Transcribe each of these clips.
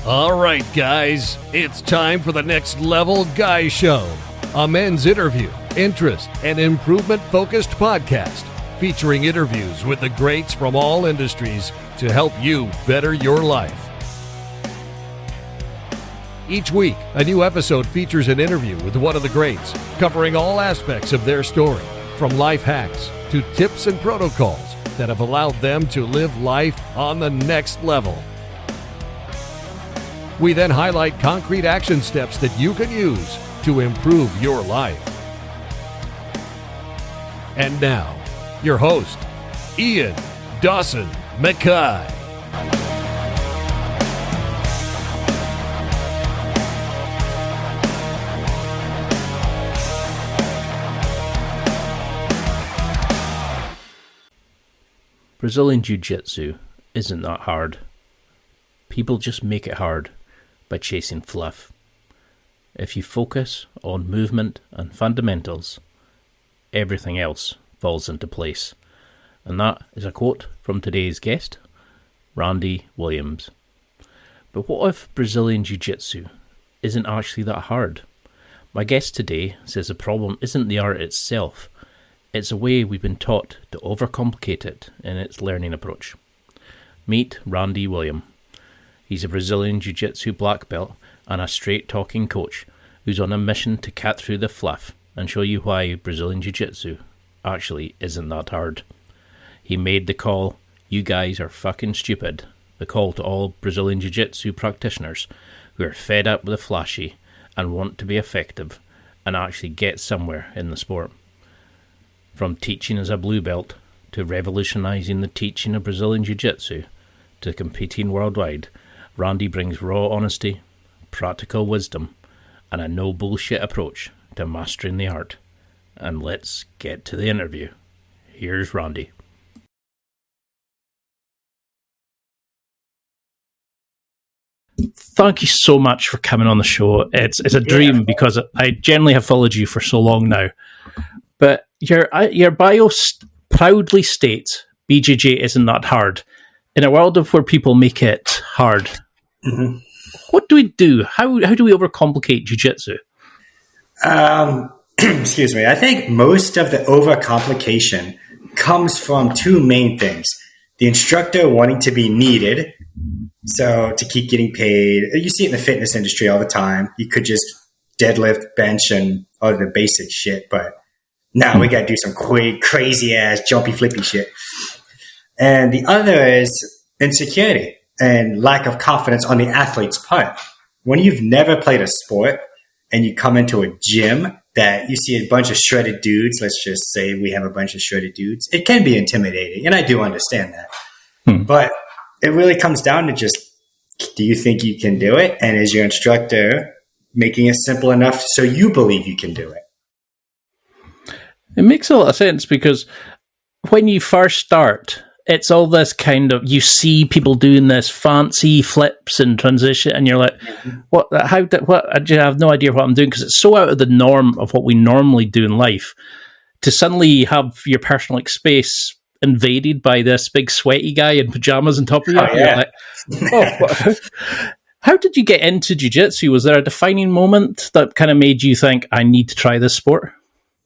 All right, guys, it's time for the Next Level Guy Show, a men's interview, interest, and improvement-focused podcast featuring interviews with the greats from all industries to help you better your life. Each week, a new episode features an interview with one of the greats, covering all aspects of their story, from life hacks to tips and protocols that have allowed them to live life on the next level. We then highlight concrete action steps that you can use to improve your life. And now, your host, Ian Dawson Mackay. Brazilian Jiu-Jitsu isn't that hard. People just make it hard by chasing fluff. If you focus on movement and fundamentals, everything else falls into place. And that is a quote from today's guest, Randy Williams. But what if Brazilian Jiu-Jitsu isn't actually that hard? My guest today says the problem isn't the art itself, it's a way we've been taught to overcomplicate it in its learning approach. Meet Randy Williams. He's a Brazilian Jiu-Jitsu black belt and a straight-talking coach who's on a mission to cut through the fluff and show you why Brazilian Jiu-Jitsu actually isn't that hard. He made the call, "You guys are fucking stupid," the call to all Brazilian Jiu-Jitsu practitioners who are fed up with the flashy and want to be effective and actually get somewhere in the sport. From teaching as a blue belt to revolutionising the teaching of Brazilian Jiu-Jitsu to competing worldwide, Randy brings raw honesty, practical wisdom, and a no bullshit approach to mastering the art. And let's get to the interview. Here's Randy. Thank you so much for coming on the show. It's a dream because I generally have followed you for so long now. But your bio proudly states BJJ isn't that hard. In a world of where people make it hard, what do we do? How do we overcomplicate jiu-jitsu? Excuse me. I think most of the overcomplication comes from two main things. The instructor wanting to be needed, so to keep getting paid. You see it in the fitness industry all the time. You could just deadlift, bench, and all the basic shit, but now we got to do some crazy-ass, jumpy, flippy shit. And the other is insecurity and lack of confidence on the athlete's part. When you've never played a sport and you come into a gym that you see a bunch of shredded dudes, let's just say we have a bunch of shredded dudes, it can be intimidating, and I do understand that. But it really comes down to just, do you think you can do it? And is your instructor making it simple enough so you believe you can do it? It makes a lot of sense because when you first start, it's all this kind of, you see people doing this fancy flips and transition, and you're like, what? I have no idea what I'm doing because it's so out of the norm of what we normally do in life. To suddenly have your personal space invaded by this big sweaty guy in pajamas on top of you, you're like, oh, how did you get into jiu-jitsu? Was there a defining moment that kind of made you think, I need to try this sport?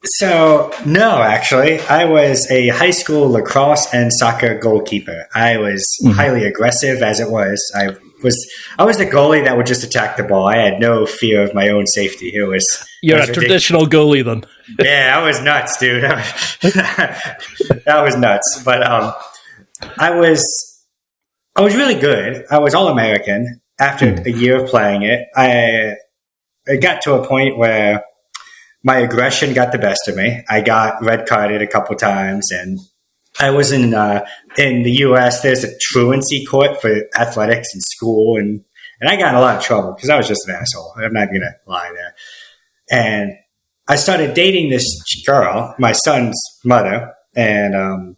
So, no, actually. I was a high school lacrosse and soccer goalkeeper. I was highly aggressive as it was. I was the goalie that would just attack the ball. I had no fear of my own safety. You're a traditional goalie then. Yeah, I was nuts, dude. That was nuts. But I was really good. I was All-American. After a year of playing it, I got to a point where my aggression got the best of me. I got red carded a couple times, and I was in the U.S. There's a truancy court for athletics in school, and I got in a lot of trouble because I was just an asshole. I'm not going to lie there. And I started dating this girl, my son's mother, and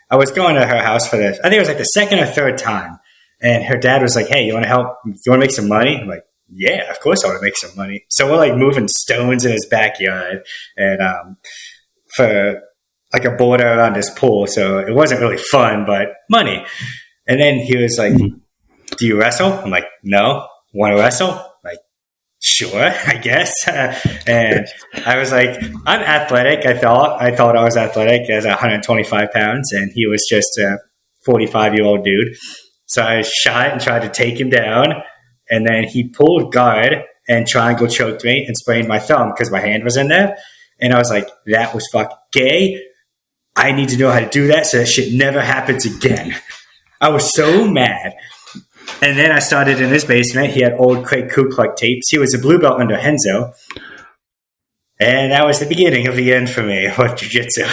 I was going to her house for this. I think it was like the second or third time, and her dad was like, "Hey, you want to help? You want to make some money?" I'm like, yeah, of course I want to make some money. So we're like moving stones in his backyard and for like a border around his pool. So it wasn't really fun, but money. And then he was like, do you wrestle? I'm like, no. want to wrestle? Like, sure, I guess. And I was like, I'm athletic. I thought I was athletic as 125 pounds, and he was just a 45-year-old dude. So I shot and tried to take him down, and then he pulled guard and triangle choked me and sprained my thumb because my hand was in there. And I was like, that was fucking gay. I need to know how to do that so that shit never happens again. I was so mad. And then I started in his basement. He had old Craig Kukluk tapes. He was a blue belt under Henzo. And that was the beginning of the end for me with jiu-jitsu.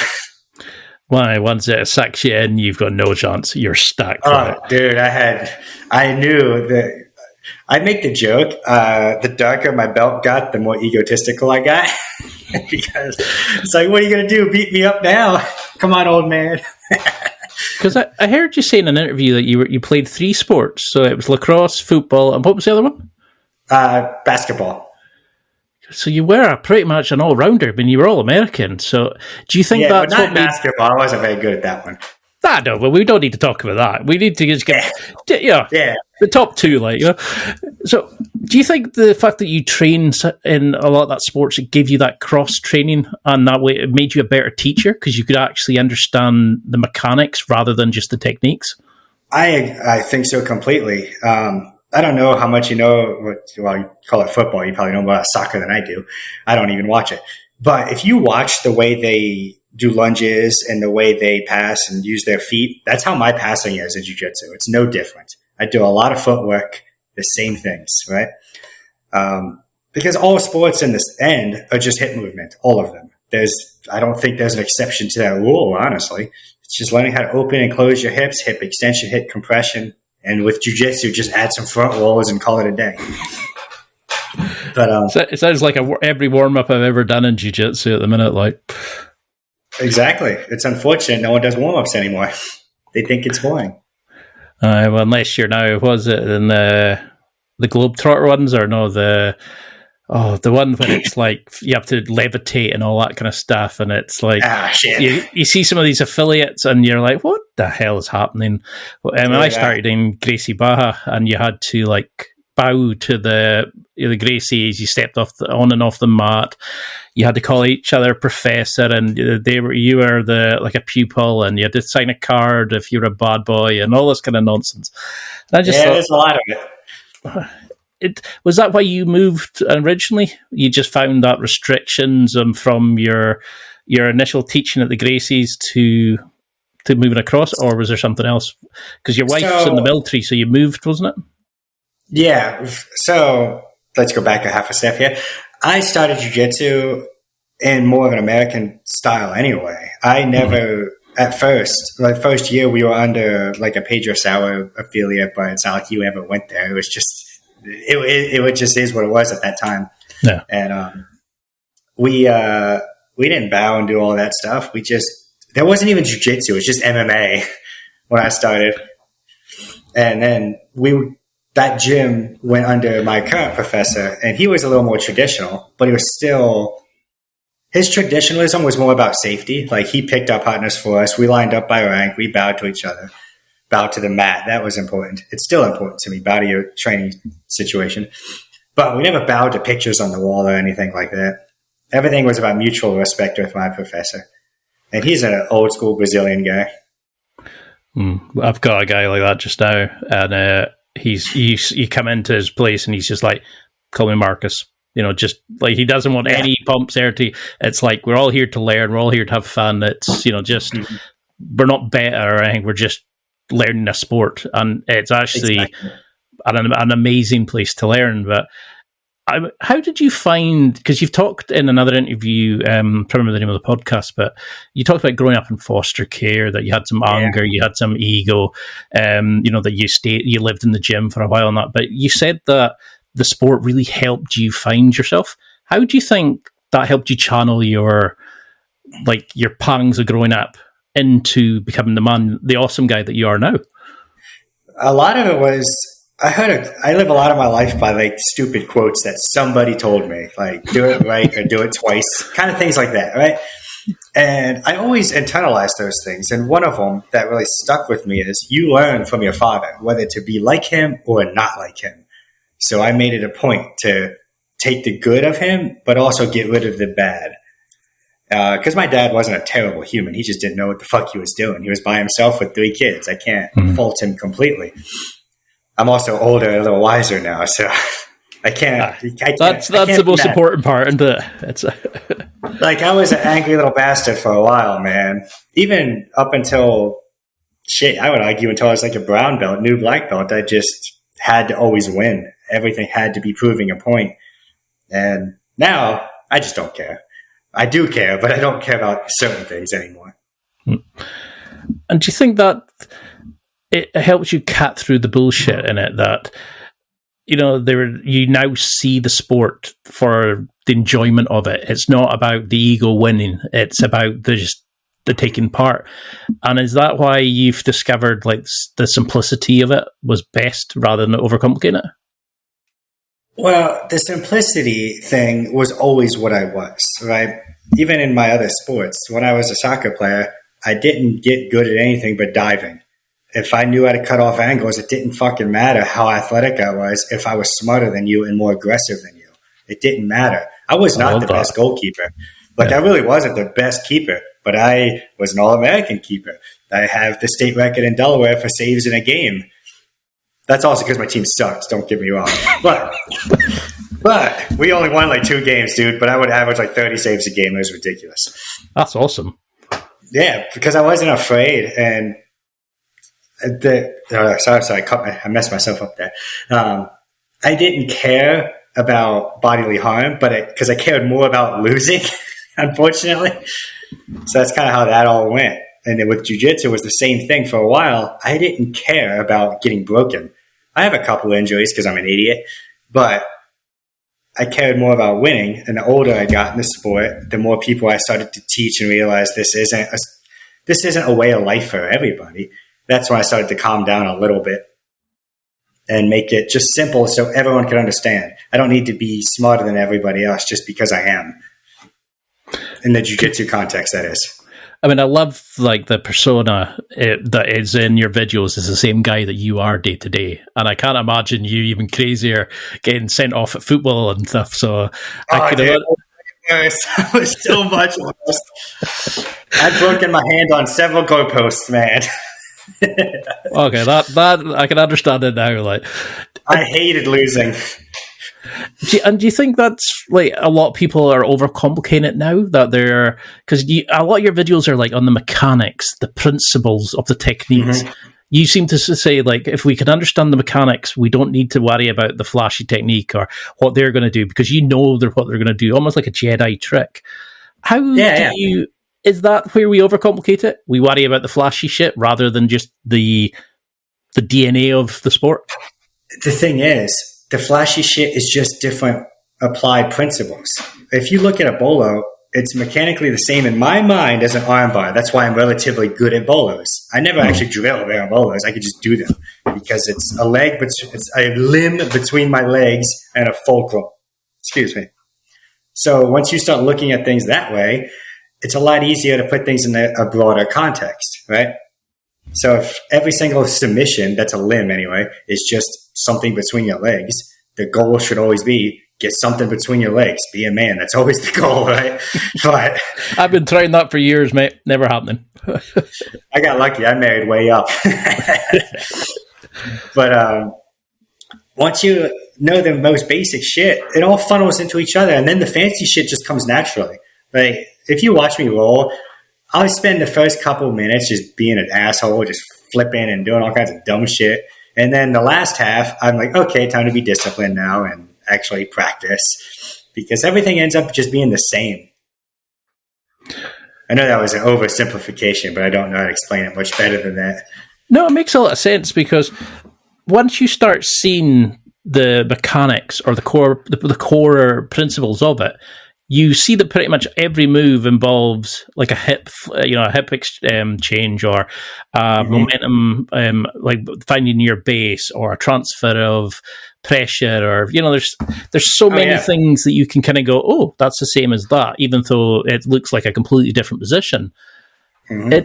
Why? Once it sucks you in, you've got no chance. You're stuck. Oh, dude, I knew that. I make the joke, the darker my belt got, the more egotistical I got. Because it's like, what are you going to do? Beat me up now? Come on, old man. Because I heard you say in an interview that you played 3 sports. So it was lacrosse, football, and what was the other one? Basketball. So you were pretty much an all-rounder. I mean, you were all-American. So do you think that's what made... basketball. I wasn't very good at that one. No, but we don't need to talk about that. We need to just get, the top 2, like, you know. So, do you think the fact that you trained in a lot of that sports, it gave you that cross training, and that way it made you a better teacher because you could actually understand the mechanics rather than just the techniques? I think so completely. I don't know how much you know. Well, you call it football. You probably know more about soccer than I do. I don't even watch it. But if you watch the way they do lunges and the way they pass and use their feet, that's how my passing is in jiu-jitsu. It's no different. I do a lot of footwork, the same things, right? Because all sports in this end are just hip movement, all of them. I don't think there's an exception to that rule, honestly. It's just learning how to open and close your hips, hip extension, hip compression, and with jiu-jitsu, just add some front rolls and call it a day. But it sounds like every warm-up I've ever done in jiu-jitsu at the minute, like... Exactly. It's unfortunate no one does warm-ups anymore. They think it's boring. Well, unless you're now, was it in the Globetrotter ones, or no, the one where it's like you have to levitate and all that kind of stuff, and it's like you see some of these affiliates and you're like, what the hell is happening? I started in Gracie Barra, and you had to like bow to the Gracies. You stepped on and off the mat. You had to call each other professor, and you were like a pupil, and you had to sign a card if you're a bad boy, and all this kind of nonsense. And I just thought, there's a lot of it. Was that why you moved originally? You just found that restrictions from your initial teaching at the Gracies to moving across, or was there something else? Because your wife's in the military, so you moved, wasn't it? Yeah. So let's go back a half a step here. I started jiu-jitsu in more of an American style anyway. I never, at first, like first year, we were under like a Pedro Sauer affiliate, but it's not like you ever went there. It was just, it just is what it was at that time. Yeah. And we didn't bow and do all that stuff. There wasn't even jiu-jitsu. It was just MMA when I started. And then that gym went under my current professor, and he was a little more traditional, but he was still, his traditionalism was more about safety. Like, he picked our partners for us. We lined up by rank. We bowed to each other, bowed to the mat. That was important. It's still important to me, bow to your training situation. But we never bowed to pictures on the wall or anything like that. Everything was about mutual respect with my professor. And he's an old school Brazilian guy. I've got a guy like that just now, and you come into his place and he's just like, call me Marcus, just like, he doesn't want any pomp-cerity. It's like, we're all here to learn, we're all here to have fun. It's just we're not better or anything, we're just learning a sport, and it's actually an amazing place to learn. But how did you find, because you've talked in another interview, I can't remember the name of the podcast, but you talked about growing up in foster care, that you had some anger, you had some ego, that you lived in the gym for a while and that, but you said that the sport really helped you find yourself. How do you think that helped you channel your pangs of growing up into becoming the awesome guy that you are now? A lot of it was, I live a lot of my life by like stupid quotes that somebody told me, like do it right or do it twice, kind of things like that, right? And I always internalized those things. And one of them that really stuck with me is, you learn from your father, whether to be like him or not like him. So I made it a point to take the good of him, but also get rid of the bad. Because my dad wasn't a terrible human. He just didn't know what the fuck he was doing. He was by himself with 3 kids. I can't fault him completely. I'm also older and a little wiser now, so I can't. That's the most important part, isn't it? Like, I was an angry little bastard for a while, man. Even up until, I would argue until I was like a brown belt, new black belt, I just had to always win. Everything had to be proving a point. And now I just don't care. I do care, but I don't care about certain things anymore. And do you think that it helps you cut through the bullshit in it, that, you know, you now see the sport for the enjoyment of it? It's not about the ego winning. It's about the taking part. And is that why you've discovered like the simplicity of it was best rather than overcomplicating it? Well, the simplicity thing was always what I was, right? Even in my other sports, when I was a soccer player, I didn't get good at anything but diving. If I knew how to cut off angles, it didn't fucking matter how athletic I was if I was smarter than you and more aggressive than you. It didn't matter. I was not the best goalkeeper. I really wasn't the best keeper, but I was an All-American keeper. I have the state record in Delaware for saves in a game. That's also because my team sucks, don't get me wrong. But we only won like 2 games, dude. But I would average like 30 saves a game. It was ridiculous. That's awesome. Yeah, because I wasn't afraid. And sorry, I messed myself up there. I didn't care about bodily harm, but because I cared more about losing, unfortunately. So that's kind of how that all went. And then with jiu-jitsu, it was the same thing for a while. I didn't care about getting broken. I have a couple injuries because I'm an idiot, but I cared more about winning. And the older I got in the sport, the more people I started to teach and realize this isn't a way of life for everybody. That's when I started to calm down a little bit and make it just simple so everyone can understand. I don't need to be smarter than everybody else just because I am. In the jiu-jitsu context, that is. I mean, I love like the persona that is in your videos is the same guy that you are day to day, and I can't imagine you even crazier getting sent off at football and stuff. So I was so much worse. I've broken my hand on several goalposts, man. Okay, that I can understand it now. Like, I hated losing. Do you think that's like a lot of people are overcomplicating it now? That they're because a lot of your videos are like on the mechanics, the principles of the techniques. Mm-hmm. You seem to say like if we can understand the mechanics, we don't need to worry about the flashy technique or what they're going to do because you know what they're going to do, almost like a Jedi trick. How do you? Is that where we overcomplicate it? We worry about the flashy shit rather than just the DNA of the sport. The thing is, the flashy shit is just different applied principles. If you look at a bolo, it's mechanically the same in my mind as an armbar. That's why I'm relatively good at bolos. I never actually drill very bolos. I could just do them because it's a limb between my legs and a fulcrum. Excuse me. So once you start looking at things that way, it's a lot easier to put things in a broader context, right? So if every single submission, that's a limb anyway, is just something between your legs, the goal should always be get something between your legs. Be a man. That's always the goal, right? But I've been trying that for years, mate. Never happening. I got lucky. I married way up. But once you know the most basic shit, it all funnels into each other, and then the fancy shit just comes naturally. Like if you watch me roll, I'll spend the first couple of minutes just being an asshole, just flipping and doing all kinds of dumb shit. And then the last half, I'm like, okay, time to be disciplined now and actually practice because everything ends up just being the same. I know that was an oversimplification, but I don't know how to explain it much better than that. No, it makes a lot of sense because once you start seeing the mechanics or the core principles of it, you see that pretty much every move involves like a hip change or momentum, like finding your base or a transfer of pressure, or there's so many things that you can kind of go, oh, that's the same as that, even though it looks like a completely different position. Mm-hmm.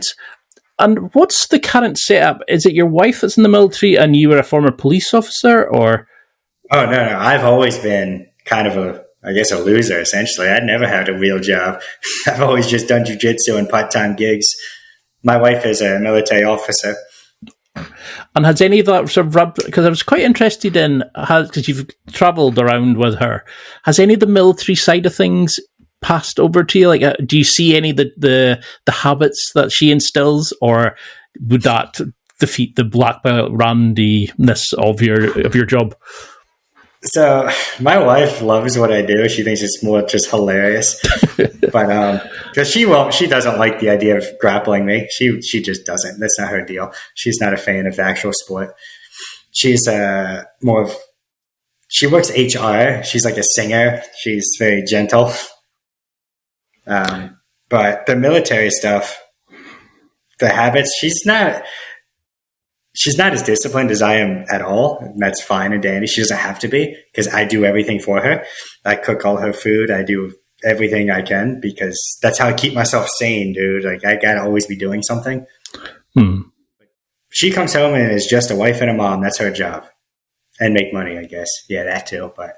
And what's the current setup? Is it your wife that's in the military and you were a former police officer, or Oh, no. I've always been kind of a loser, essentially. I'd never had a real job. I've always just done jiu-jitsu and part-time gigs. My wife is a military officer. And has any of that sort of rubbed, because I was quite interested in, because you've travelled around with her, has any of the military side of things passed over to you? Like, do you see any of the habits that she instills, or would that defeat the black belt randiness of your job? So my wife loves what I do. She thinks it's more just hilarious, but because she doesn't like the idea of grappling me. She just doesn't. That's not her deal. She's not a fan of the actual sport. She's she works HR. She's like a singer. She's very gentle. But the military stuff, the habits, she's not as disciplined as I am at all. And that's fine and dandy. She doesn't have to be, because I do everything for her. I cook all her food. I do everything I can, because that's how I keep myself sane, dude. Like, I gotta always be doing something. She comes home and is just a wife and a mom. That's her job. And make money, I guess. Yeah, that too. But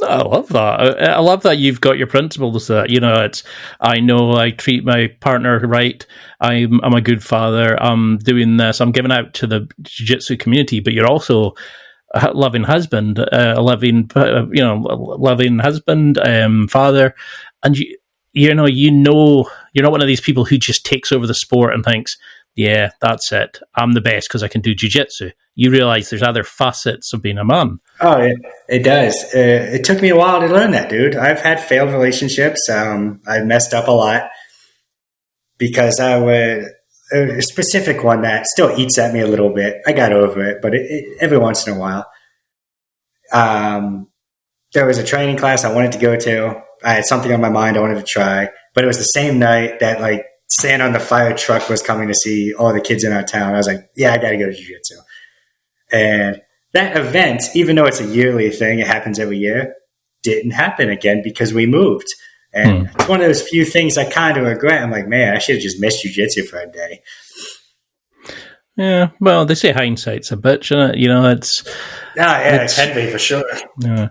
I love that. I love that you've got your principles. That I know I treat my partner right. I'm a good father. I'm doing this. I'm giving out to the jiu-jitsu community. But you're also a loving husband, loving husband, father, and you're not one of these people who just takes over the sport and thinks, yeah, that's it. I'm the best because I can do jiu-jitsu. You realize there's other facets of being a man. Oh, it does. It took me a while to learn that, dude. I've had failed relationships. I've messed up a lot because a specific one that still eats at me a little bit. I got over it, but every once in a while. There was a training class I wanted to go to. I had something on my mind I wanted to try, but it was the same night that, like, Santa on the fire truck was coming to see all the kids in our town. I was like, yeah, I got to go to jiu-jitsu. And that event, even though it's a yearly thing, it happens every year, didn't happen again because we moved. And it's one of those few things I kind of regret. I'm like, man, I should have just missed jiu-jitsu for a day. Yeah, well, they say hindsight's a bitch, isn't it? It can be for sure. Yeah.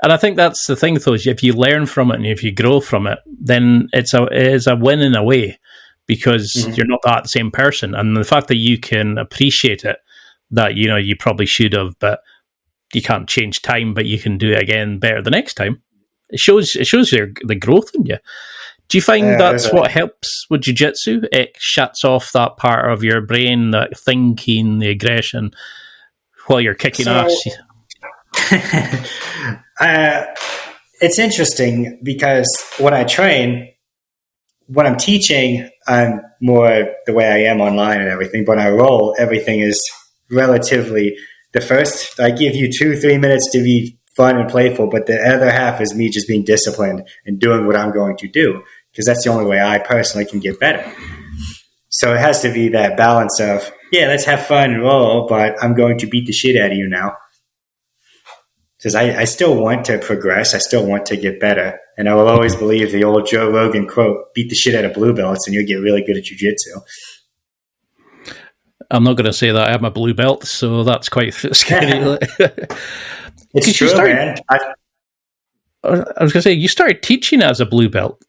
And I think that's the thing, though, is if you learn from it and if you grow from it, then it is a win in a way, because you're not that same person. And the fact that you can appreciate it, that, you probably should have, but you can't change time, but you can do it again better the next time. It shows the growth in you. Do you find that's what helps with jiu-jitsu? It shuts off that part of your brain, that thinking, the aggression, while you're kicking ass. It's interesting because when I train, when I'm teaching, I'm more the way I am online and everything, but when I roll, everything is relatively the first. I give you 2-3 minutes to be fun and playful, but the other half is me just being disciplined and doing what I'm going to do, because that's the only way I personally can get better. So it has to be that balance of, yeah, let's have fun and roll, but I'm going to beat the shit out of you now. Because I still want to progress. I still want to get better. And I will always believe the old Joe Rogan quote, beat the shit out of blue belts and you'll get really good at jiu-jitsu. I'm not going to say that I have my blue belt, so that's quite scary. It's true, man. I was going to say, you started teaching as a blue belt.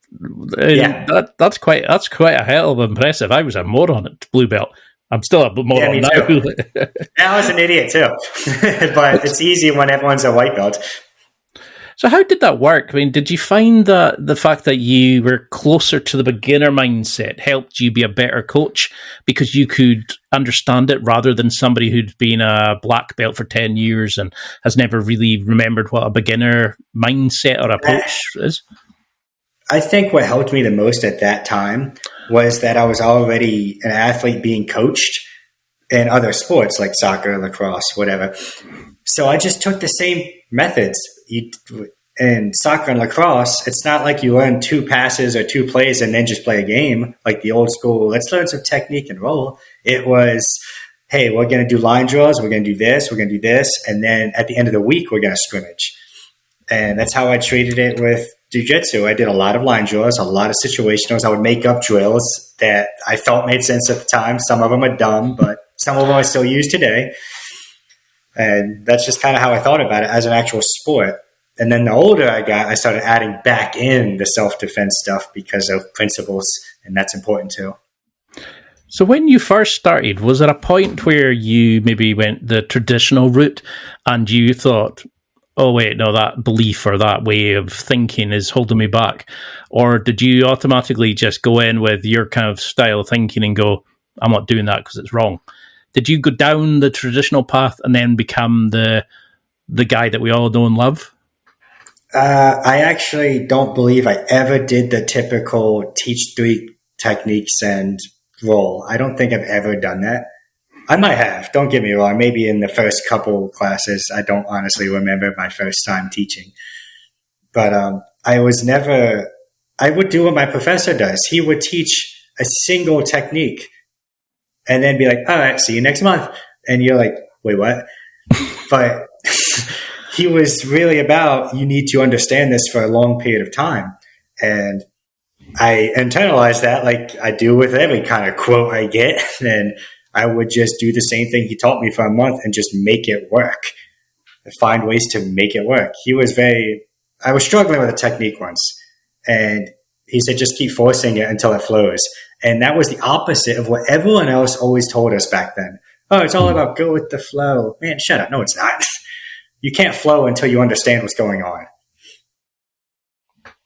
Yeah. That's quite a hell of impressive. I was a moron at blue belt. I'm still a moron now. I was an idiot too. But it's easy when everyone's a white belt. So how did that work? I mean, did you find that the fact that you were closer to the beginner mindset helped you be a better coach because you could understand it rather than somebody who'd been a black belt for 10 years and has never really remembered what a beginner mindset or approach is? I think what helped me the most at that time was that I was already an athlete being coached in other sports like soccer, lacrosse, whatever. So I just took the same methods. In soccer and lacrosse, it's not like you learn 2 passes or 2 plays and then just play a game like the old school. Let's learn some technique and roll. It was, hey, we're going to do line draws. We're going to do this. We're going to do this. And then at the end of the week, we're going to scrimmage. And that's how I treated it with jiu-jitsu. I did a lot of line draws, a lot of situationals. I would make up drills that I felt made sense at the time. Some of them are dumb, but some of them I still use today. And that's just kind of how I thought about it as an actual sport. And then the older I got, I started adding back in the self-defense stuff because of principles, and that's important too. So when you first started, was there a point where you maybe went the traditional route and you thought, oh, wait, no, that belief or that way of thinking is holding me back? Or did you automatically just go in with your kind of style of thinking and go, I'm not doing that because it's wrong? Did you go down the traditional path and then become the guy that we all know and love? I actually don't believe I ever did the typical teach 3 techniques and roll. I don't think I've ever done that. I might have, don't get me wrong. Maybe in the first couple classes. I don't honestly remember my first time teaching. But I would do what my professor does. He would teach a single technique and then be like, all right, see you next month. And you're like, wait, what? But he was really about, you need to understand this for a long period of time. And I internalized that like I do with every kind of quote I get. And I would just do the same thing he taught me for a month and just make it work. Find ways to make it work. I was struggling with a technique once. And he said, just keep forcing it until it flows. And that was the opposite of what everyone else always told us back then. Oh, it's all about go with the flow. Man, shut up. No, it's not. You can't flow until you understand what's going on.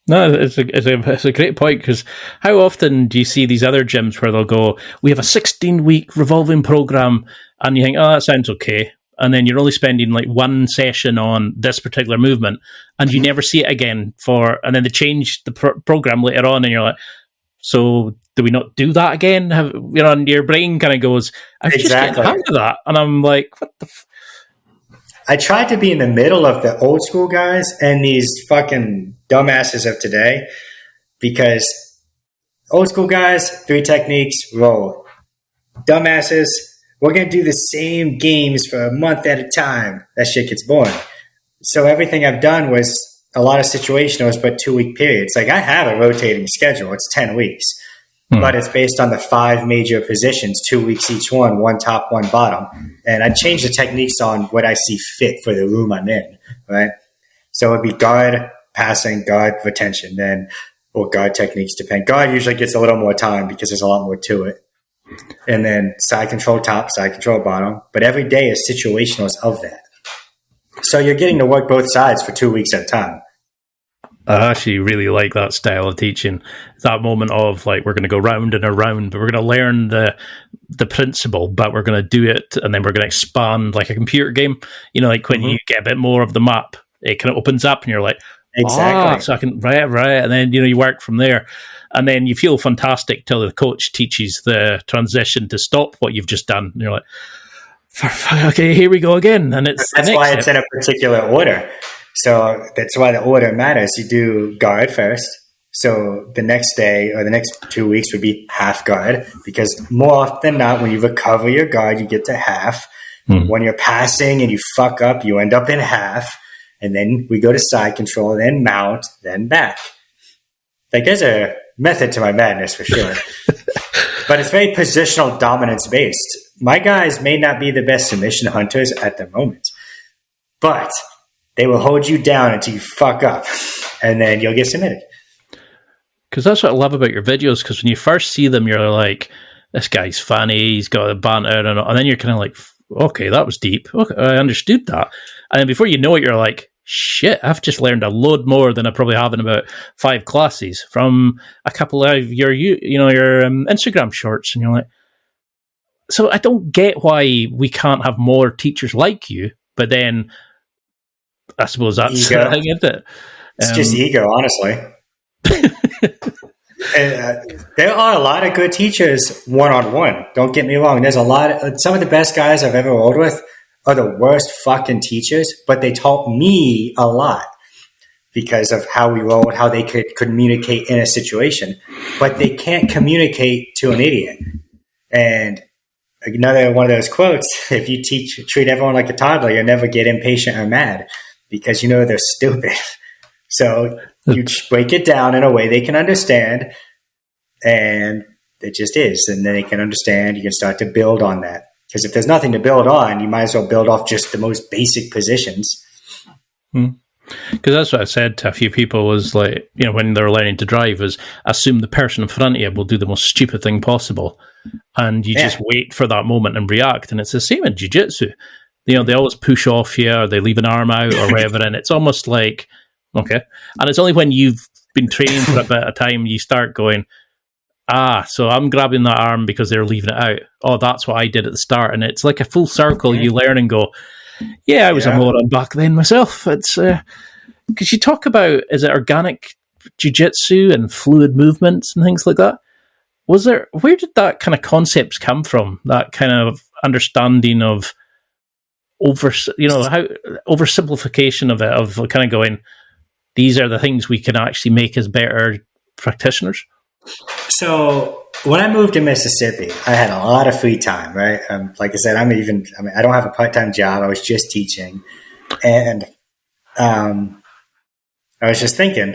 No, it's a great point, because how often do you see these other gyms where they'll go, we have a 16-week revolving program, and you think, oh, that sounds okay. And then you're only spending like one session on this particular movement, and you never see it again and then they change the program later on, and you're like, so do we not do that again? And your brain kind of goes, I'm just getting the hang of that. And I'm like, what the I tried to be in the middle of the old school guys and these fucking dumbasses of today, because old school guys, 3 techniques, roll. Dumbasses, we're going to do the same games for a month at a time. That shit gets boring. So everything I've done was a lot of situationals, but 2-week periods. Like I have a rotating schedule. It's 10 weeks. But it's based on the 5 major positions, 2 weeks each one top, one bottom. And I change the techniques on what I see fit for the room I'm in, right? So it'd be guard, passing, guard, retention, or guard techniques depend. Guard usually gets a little more time because there's a lot more to it. And then side control top, side control bottom. But every day is situationals of that. So you're getting to work both sides for 2 weeks at a time. I actually really like that style of teaching. That moment of like, we're going to go round and around, but we're going to learn the principle, but we're going to do it, and then we're going to expand like a computer game. Like when you get a bit more of the map, it kind of opens up, and you're like, exactly. So I can right, and then you work from there, and then you feel fantastic till the coach teaches the transition to stop what you've just done, and you're like, okay, here we go again, and that's why it's in a particular order. So that's why the order matters. You do guard first. So the next day or the next 2 weeks would be half guard, because more often than not, when you recover your guard, you get to half. When you're passing and you fuck up, you end up in half. And then we go to side control, then mount, then back. Like there's a method to my madness for sure. But it's very positional dominance based. My guys may not be the best submission hunters at the moment, but they will hold you down until you fuck up, and then you'll get submitted. Because that's what I love about your videos, because when you first see them, you're like, this guy's funny, he's got a banter, and then you're kind of like, okay, that was deep. Okay, I understood that. And then before you know it, you're like, shit, I've just learned a load more than I probably have in about 5 classes from a couple of your Instagram shorts. And you're like, so I don't get why we can't have more teachers like you, but then I suppose that's the thing, isn't it? It's just ego, honestly. There are a lot of good teachers one-on-one. Don't get me wrong. There's some of the best guys I've ever rolled with are the worst fucking teachers, but they taught me a lot because of how we rolled, how they could communicate in a situation. But they can't communicate to an idiot. And another one of those quotes, if you treat everyone like a toddler, you'll never get impatient or mad, because they're stupid. So you break it down in a way they can understand, and it just is. And then they can understand. You can start to build on that. Because if there's nothing to build on, you might as well build off just the most basic positions. Because that's what I said to a few people was like, when they're learning to drive, is assume the person in front of you will do the most stupid thing possible. And you just wait for that moment and react. And it's the same in jiu-jitsu. They always push off you, or they leave an arm out or whatever. And it's almost like, okay. And it's only when you've been training for a bit of time, you start going, so I'm grabbing that arm because they're leaving it out. Oh, that's what I did at the start. And it's like a full circle. You learn and go, I was a moron back then myself. It's because you talk about, is it organic jiu-jitsu and fluid movements and things like that? Where did that kind of concepts come from? That kind of understanding of oversimplification of it, of kind of going, these are the things we can actually make as better practitioners. So when I moved to Mississippi, I had a lot of free time, right? Like I said, I don't have a part-time job. I was just teaching. And I was just thinking,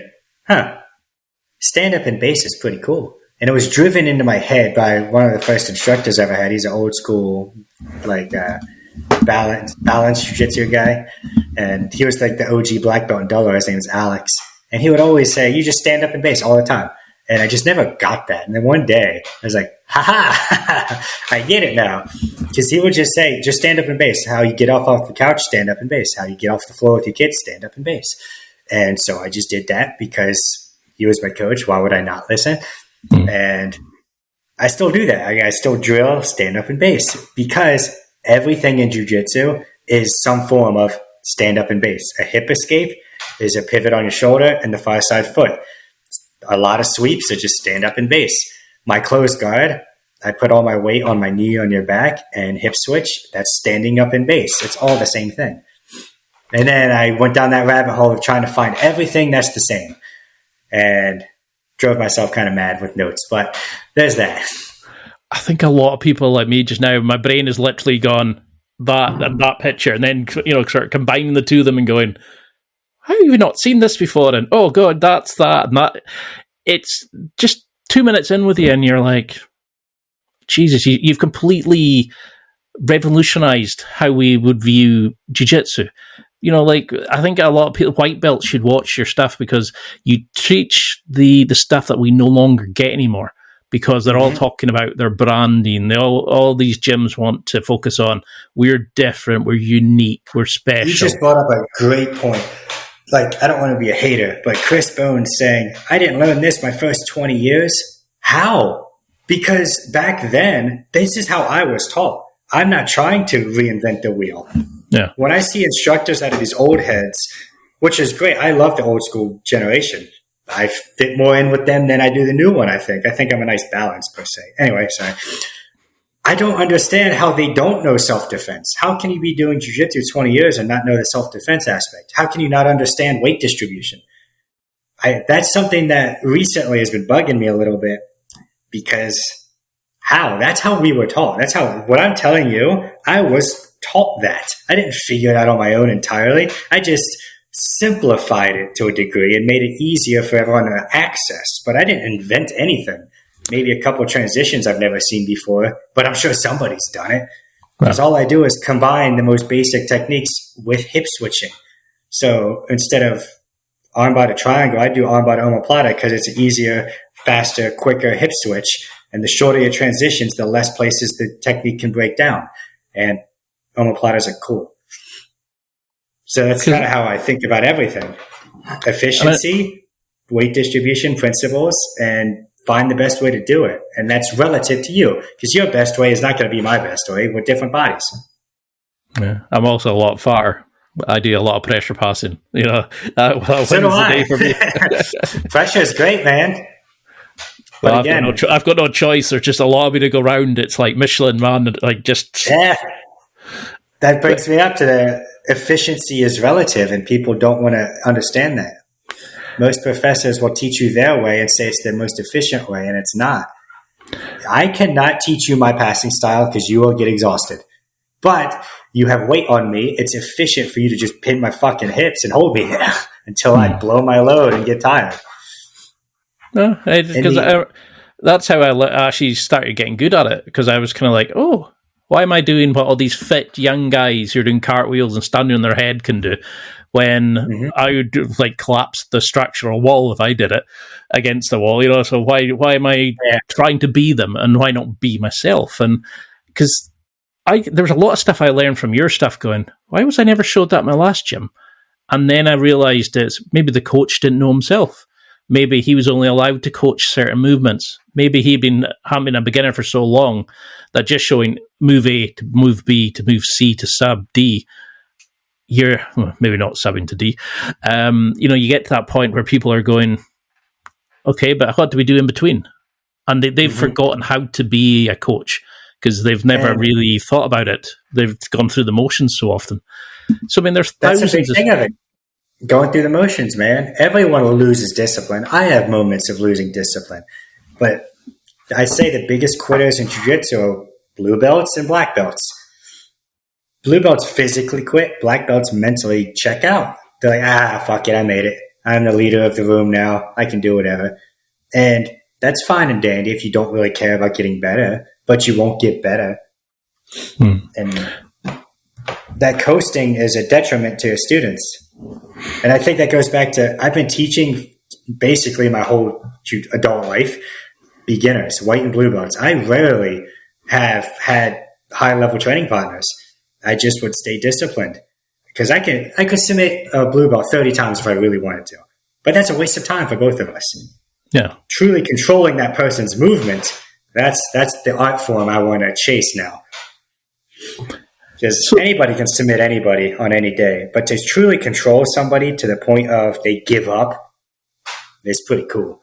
stand-up and bass is pretty cool. And it was driven into my head by one of the first instructors I ever had. He's an old school, balance jiu-jitsu guy. And he was like the OG black belt in Delaware. His name is Alex. And he would always say, you just stand up and bass all the time. And I just never got that. And then one day I was like, I get it now. Because he would just say, just stand up and bass. How you get off the couch, stand up and bass. How you get off the floor with your kids, stand up and bass. And so I just did that because he was my coach. Why would I not listen? And I still do that. I still drill, stand up and bass, because everything in jiu-jitsu is some form of stand up and bass. A hip escape is a pivot on your shoulder and the far side foot. A lot of sweeps are just stand up and bass. My closed guard, I put all my weight on my knee on your back, and hip switch, that's standing up and bass. It's all the same thing. And then I went down that rabbit hole of trying to find everything that's the same, and drove myself kind of mad with notes. But there's that. I think a lot of people like me just now, my brain has literally gone that picture, and then sort of combining the two of them and going, how have you not seen this before? And oh god, that's that and that. It's just 2 minutes in with you, and you're like, Jesus, you've completely revolutionized how we would view jiu-jitsu. I think a lot of people, white belts, should watch your stuff, because you teach the stuff that we no longer get anymore, because they're all talking about their branding. All these gyms want to focus on, we're different, we're unique, we're special. You just brought up a great point. I don't want to be a hater, but Chris Bones saying, I didn't learn this my first 20 years. How? Because back then, this is how I was taught. I'm not trying to reinvent the wheel. Yeah. When I see instructors out of these old heads, which is great. I love the old school generation. I fit more in with them than I do the new one, I think. I think I'm a nice balance, per se. Anyway, sorry. I don't understand how they don't know self-defense. How can you be doing jiu-jitsu 20 years and not know the self-defense aspect? How can you not understand weight distribution? That's something that recently has been bugging me a little bit, because how? That's how we were taught. That's how, what I'm telling you, I was taught that. I didn't figure it out on my own entirely. I just simplified it to a degree and made it easier for everyone to access. But I didn't invent anything. Maybe a couple of transitions I've never seen before, but I'm sure somebody's done it. Because all I do is combine the most basic techniques with hip switching. So instead of armbar to triangle, I do armbar to omoplata, because it's an easier, faster, quicker hip switch. And the shorter your transitions, the less places the technique can break down. And omoplatas are cool. So that's kind of how I think about everything. Efficiency, weight distribution principles, and find the best way to do it. And that's relative to you, because your best way is not going to be my best way. We're different bodies. Yeah, I'm also a lot fatter. I do a lot of pressure passing. So do I. For me. Pressure is great, man. But again, I've got no choice. There's just a lot of me to go round. It's like Michelin, man. Yeah. That brings me up to the efficiency is relative, and people don't want to understand that. Most professors will teach you their way and say it's the most efficient way, and it's not. I cannot teach you my passing style because you will get exhausted. But you have weight on me. It's efficient for you to just pin my fucking hips and hold me there until I blow my load and get tired. No, because that's how I actually started getting good at it, because I was kind of like, oh, Why am I doing what all these fit young guys who are doing cartwheels and standing on their head can do when I would like collapse the structural wall if I did it against the wall? So why am I trying to be them, and why not be myself? And because there was a lot of stuff I learned from your stuff going, why was I never showed that in my last gym? And then I realized it's maybe the coach didn't know himself. Maybe he was only allowed to coach certain movements. Maybe he'd been having a beginner for so long that just showing move A to move B to move C to sub D, maybe not subbing to D. You get to that point where people are going, okay, but what do we do in between? And they've forgotten how to be a coach because they've never really thought about it. They've gone through the motions so often. So, I mean, there's thousands. That's a big thing of it. Going through the motions, man. Everyone loses discipline. I have moments of losing discipline. But I say the biggest quitters in jiu-jitsu are blue belts and black belts. Blue belts physically quit. Black belts mentally check out. They're like, fuck it, I made it. I'm the leader of the room now. I can do whatever. And that's fine and dandy if you don't really care about getting better, but you won't get better. And that coasting is a detriment to your students. And I think that goes back to, I've been teaching basically my whole adult life, beginners, white and blue belts. I rarely have had high-level training partners. I just would stay disciplined because I could submit a blue belt 30 times if I really wanted to. But that's a waste of time for both of us. Yeah. Truly controlling that person's movement, that's the art form I want to chase now. Because anybody can submit anybody on any day, but to truly control somebody to the point of they give up is pretty cool.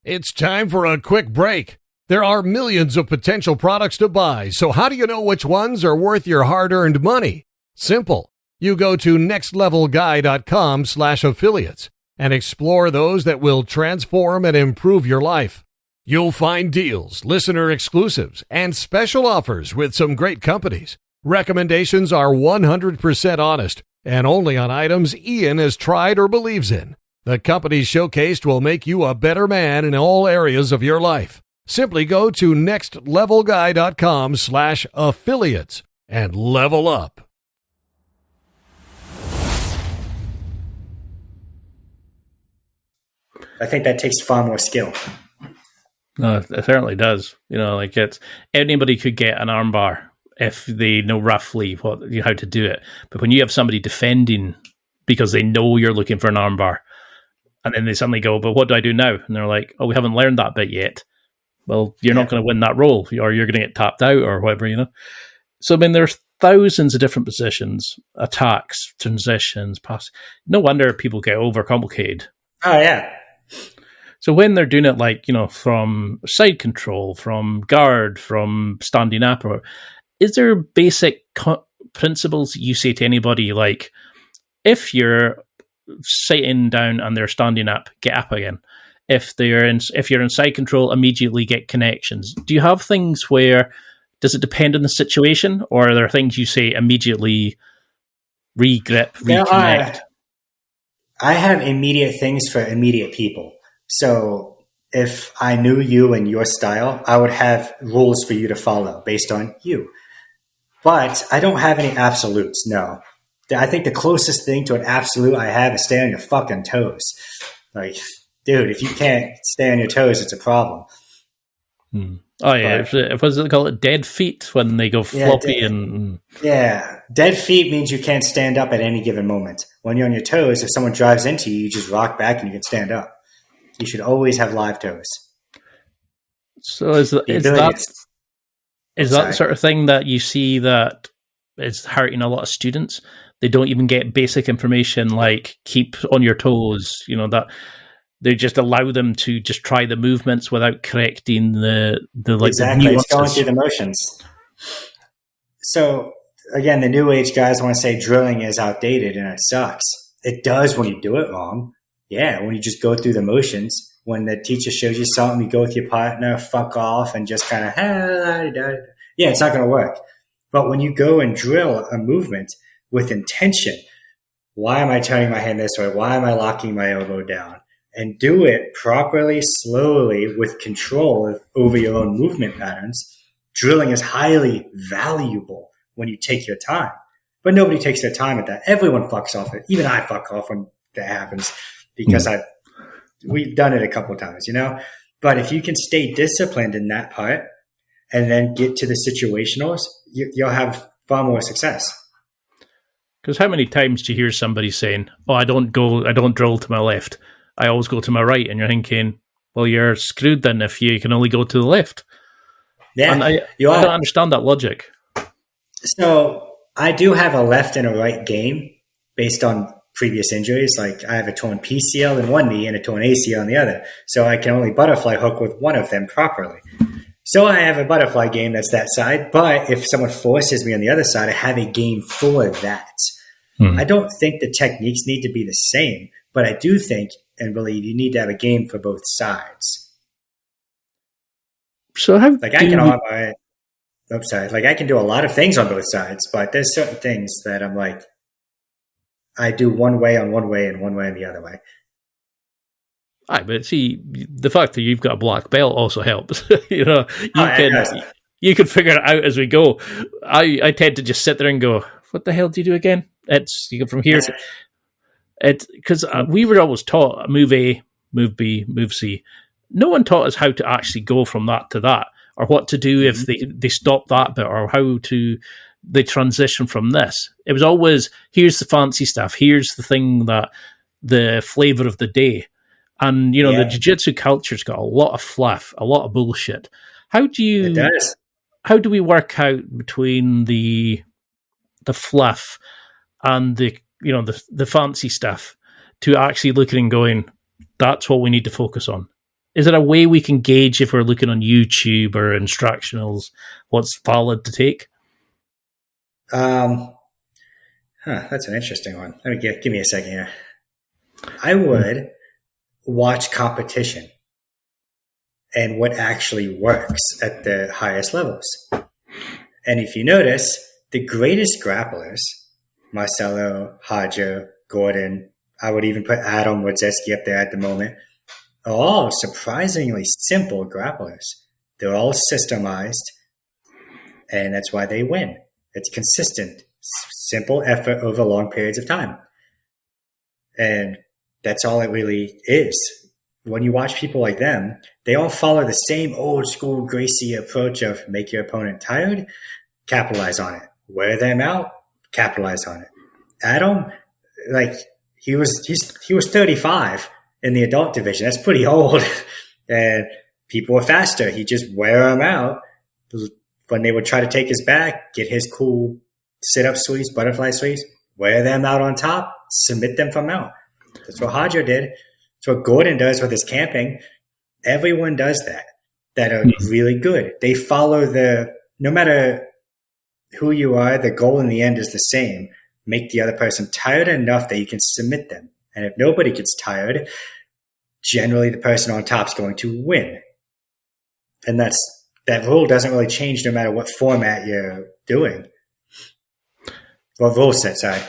It's time for a quick break. There are millions of potential products to buy, so how do you know which ones are worth your hard-earned money? Simple. You go to nextlevelguy.com/affiliates and explore those that will transform and improve your life. You'll find deals, listener exclusives, and special offers with some great companies. Recommendations are 100% honest and only on items Ian has tried or believes in. The companies showcased will make you a better man in all areas of your life. Simply go to nextlevelguy.com/affiliates and level up. I think that takes far more skill. No, it certainly does. It's anybody could get an armbar if they know roughly how to do it. But when you have somebody defending because they know you're looking for an armbar, and then they suddenly go, but what do I do now? And they're like, oh, we haven't learned that bit yet. Well, you're not going to win that roll, or you're going to get tapped out or whatever, So, I mean, there's thousands of different positions, attacks, transitions, pass. No wonder people get overcomplicated. Oh, yeah. So when they're doing it from side control, from guard, from standing up, is there basic principles you say to anybody like, if you're sitting down and they're standing up, get up again. If you're in side control, immediately get connections. Do you have things where, does it depend on the situation, or are there things you say immediately re-grip, reconnect? I have immediate things for immediate people. So if I knew you and your style, I would have rules for you to follow based on you. But I don't have any absolutes, no. I think the closest thing to an absolute I have is stay on your fucking toes. Like, dude, if you can't stay on your toes, it's a problem. Oh, yeah. What does it call it? Dead feet when they go floppy Yeah. Dead feet means you can't stand up at any given moment. When you're on your toes, if someone drives into you, you just rock back and you can stand up. You should always have live toes. So is that the sort of thing that you see that is hurting a lot of students? They don't even get basic information like keep on your toes, that they just allow them to just try the movements without correcting the exactly. The it's going through the motions. So again, the new age guys want to say drilling is outdated and it sucks. It does when you do it wrong. Yeah, when you just go through the motions. When the teacher shows you something, you go with your partner, fuck off, and just kind of, yeah, it's not going to work. But when you go and drill a movement with intention, why am I turning my hand this way? Why am I locking my elbow down? and do it properly, slowly, with control over your own movement patterns, drilling is highly valuable when you take your time. But nobody takes their time at that. Everyone fucks off it. Even I fuck off when that happens because we've done it a couple of times, But if you can stay disciplined in that part and then get to the situationals, you'll have far more success. Because how many times do you hear somebody saying, I don't drill to my left. I always go to my right. And you're thinking, well, you're screwed then if you can only go to the left. Yeah. And I don't understand that logic. So I do have a left and a right game based on previous injuries. Like I have a torn PCL in one knee and a torn ACL in the other. So I can only butterfly hook with one of them properly. So I have a butterfly game that's that side. But if someone forces me on the other side, I have a game for that. I don't think the techniques need to be the same, but I do think and believe you need to have a game for both sides. So how I can arm my upside. Like I can do a lot of things on both sides, but there's certain things that I'm like, I do one way on one way and one way on the other way. Aye, but see, the fact that you've got a black belt also helps. You can figure it out as we go. I tend to just sit there and go, what the hell do you do again? You go from here. Because we were always taught move A, move B, move C. No one taught us how to actually go from that to that, or what to do if they stop that bit, or how they transition from this. It was always, here's the fancy stuff, here's the thing that the flavor of the day. And, the jiu-jitsu culture's got a lot of fluff, a lot of bullshit. How do we work out between the fluff and the fancy stuff to actually looking and going, that's what we need to focus on? Is there a way we can gauge if we're looking on YouTube or instructionals what's valid to take? That's an interesting one. Give me a second here. I would watch competition and what actually works at the highest levels. And if you notice, the greatest grapplers, Marcelo, Hajo, Gordon, I would even put Adam Wodzeski up there at the moment, are all surprisingly simple grapplers. They're all systemized, and that's why they win. It's consistent, simple effort over long periods of time. And that's all it really is. When you watch people like them, they all follow the same old school Gracie approach of make your opponent tired, capitalize on it. Wear them out, capitalize on it. Adam, he was 35 in the adult division. That's pretty old. And people were faster. He just wear them out. When they would try to take his back, get his cool sit-up sweeps, butterfly sweeps, wear them out on top, submit them from out. That's what Hajo did. That's what Gordon does with his camping. Everyone does that are really good. They follow no matter who you are, the goal in the end is the same. Make the other person tired enough that you can submit them. And if nobody gets tired, generally the person on top is going to win. And that rule doesn't really change no matter what format you're doing. What rule set, sorry.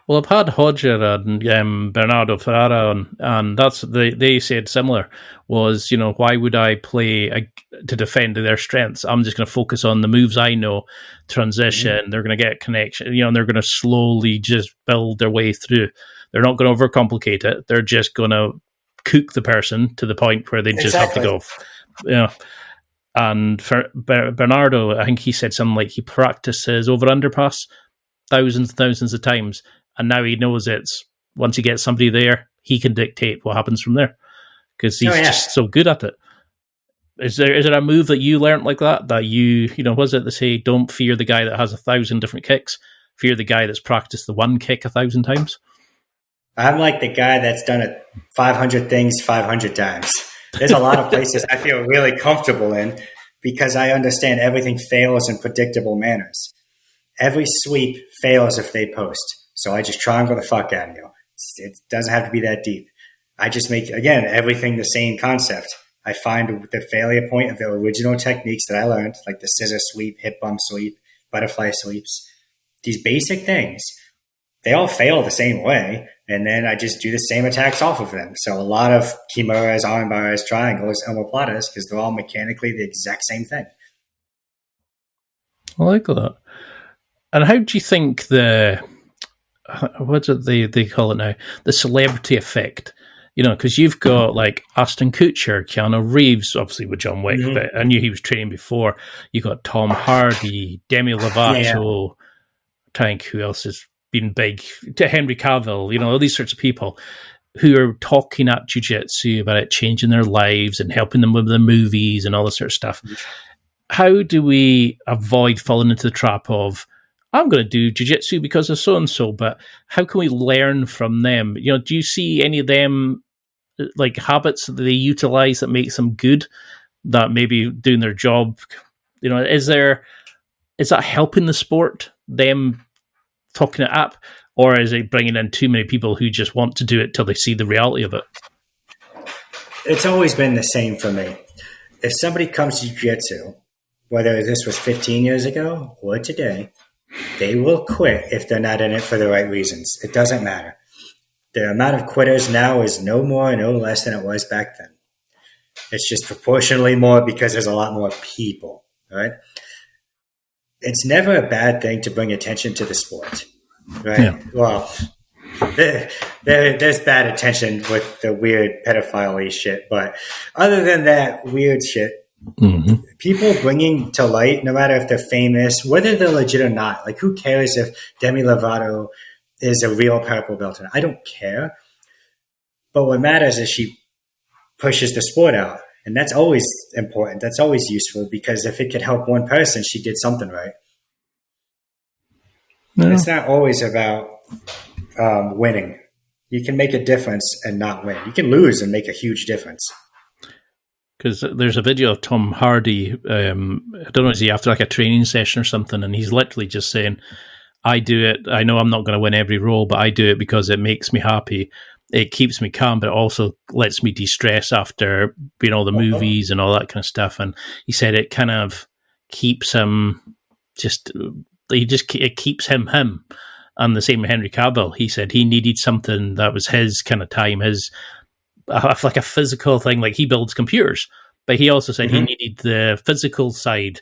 Well, I've had Hodger and Bernardo Ferrara on, and they said similar, was, why would I play to defend their strengths? I'm just going to focus on the moves I know, transition, they're going to get connection, and they're going to slowly just build their way through. They're not going to overcomplicate it. They're just going to cook the person to the point where they just have to go. And for Bernardo, I think he said something like he practices over underpass thousands and thousands of times, and now he knows it's once he gets somebody there, he can dictate what happens from there because he's just so good at it. Is there a move that you learned like that you was it they say don't fear the guy that has 1,000 different kicks, fear the guy that's practiced the one kick 1,000 times? I'm like the guy that's done it 500 things 500 times. There's a lot of places I feel really comfortable in because I understand everything fails in predictable manners. Every sweep fails if they post. So I just triangle the fuck out of you. It doesn't have to be that deep. I just make, again, everything the same concept. I find the failure point of the original techniques that I learned, like the scissor sweep, hip bump sweep, butterfly sweeps, these basic things, they all fail the same way. And then I just do the same attacks off of them. So a lot of kimuras, armbaras, triangles, omoplatas, because they're all mechanically the exact same thing. I like that. And how do you think what's it they call it now? The celebrity effect. Because you've got like Aston Kutcher, Keanu Reeves, obviously with John Wick, but I knew he was training before. You got Tom Hardy, Demi Lovato, I think who else has been big? Henry Cavill, all these sorts of people who are talking at Jiu-Jitsu about it changing their lives and helping them with the movies and all this sort of stuff. How do we avoid falling into the trap of, I'm going to do Jiu-Jitsu because of so-and-so, but how can we learn from them? Do you see any of them like habits that they utilize that makes them good, that maybe doing their job, is that helping the sport, them talking it up, or is it bringing in too many people who just want to do it till they see the reality of it? It's always been the same for me. If somebody comes to jiu-jitsu, whether this was 15 years ago or today, they will quit if they're not in it for the right reasons. It doesn't matter. The amount of quitters now is no more, no less than it was back then. It's just proportionally more because there's a lot more people, right? It's never a bad thing to bring attention to the sport, right? Yeah. Well, there's bad attention with the weird pedophile shit, but other than that weird shit, people bringing to light, no matter if they're famous, whether they're legit or not, like who cares if Demi Lovato is a real purple belt? I don't care. But what matters is she pushes the sport out. And that's always important. That's always useful, because if it could help one person, she did something right. No. It's not always about winning. You can make a difference and not win. You can lose and make a huge difference. Because there's a video of Tom Hardy, I don't know, is he after like a training session or something, and he's literally just saying, I do it, I know I'm not going to win every role, but I do it because it makes me happy. It keeps me calm, but it also lets me de-stress after all the movies and all that kind of stuff. And he said it kind of keeps him it keeps him. And the same with Henry Cavill. He said he needed something that was his kind of time, like a physical thing, like he builds computers. But he also said he needed the physical side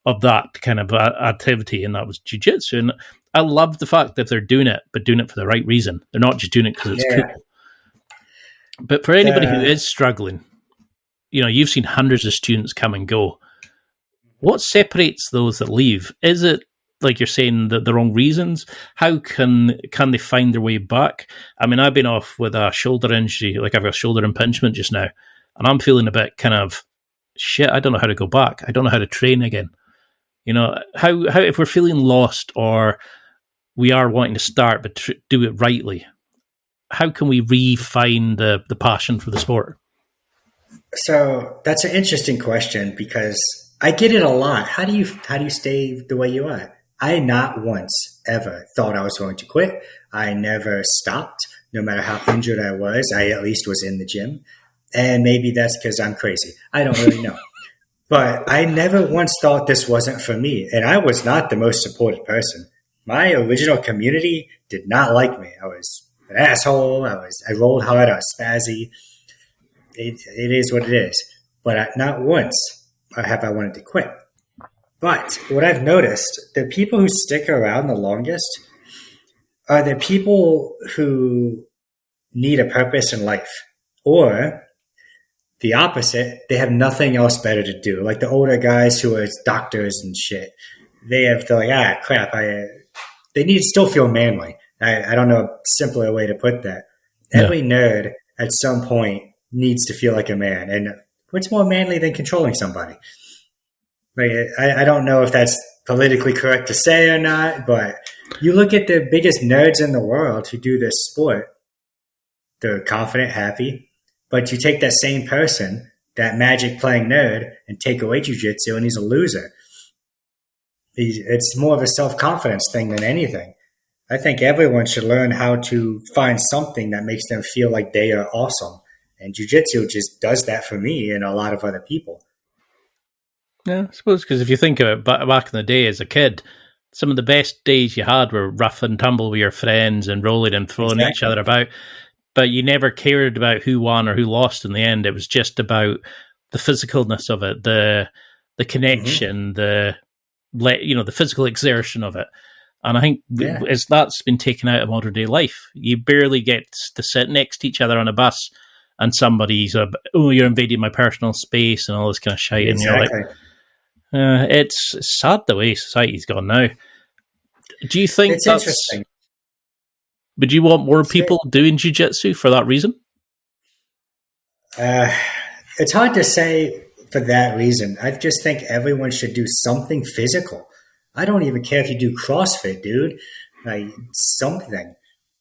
of that kind of activity, and that was jiu-jitsu. And I love the fact that they're doing it, but doing it for the right reason. They're not just doing it because it's cool. But for anybody who is struggling, you've seen hundreds of students come and go. What separates those that leave? Is it, like you're saying, the wrong reasons? How can they find their way back? I mean, I've been off with a shoulder injury, like I've got a shoulder impingement just now, and I'm feeling a bit kind of, shit, I don't know how to go back. I don't know how to train again. How if we're feeling lost, or we are wanting to start but do it rightly, how can we refine the passion for the sport? So that's an interesting question, because I get it a lot. How do you stay the way you are? I not once ever thought I was going to quit. I never stopped. No matter how injured I was, I at least was in the gym. And maybe that's because I'm crazy. I don't really know. But I never once thought this wasn't for me. And I was not the most supported person. My original community did not like me. I was an asshole. I rolled hard. I was spazzy. It is what it is. But not once have I wanted to quit. But what I've noticed, the people who stick around the longest are the people who need a purpose in life. Or the opposite, they have nothing else better to do. Like the older guys who are doctors and shit, they're like, crap, they need to still feel manly. I don't know a simpler way to put that. Yeah. Every nerd at some point needs to feel like a man. And what's more manly than controlling somebody? Like, I don't know if that's politically correct to say or not, but you look at the biggest nerds in the world who do this sport, they're confident, happy, but you take that same person, that magic playing nerd, and take away jiu-jitsu, and he's a loser. It's more of a self-confidence thing than anything. I think everyone should learn how to find something that makes them feel like they are awesome. And jiu-jitsu just does that for me and a lot of other people. Yeah, I suppose, because if you think of it, back in the day as a kid, some of the best days you had were rough and tumble with your friends and rolling and throwing each other about. But you never cared about who won or who lost in the end. It was just about the physicalness of it, the connection, the physical exertion of it. And I think as that's been taken out of modern day life, you barely get to sit next to each other on a bus and somebody's you're invading my personal space and all this kind of shit. Exactly. And you're like, it's sad the way society's gone now. Do you think it's interesting? Would you want more people doing jiu-jitsu for that reason? It's hard to say for that reason. I just think everyone should do something physical. I don't even care if you do CrossFit, dude. Like something.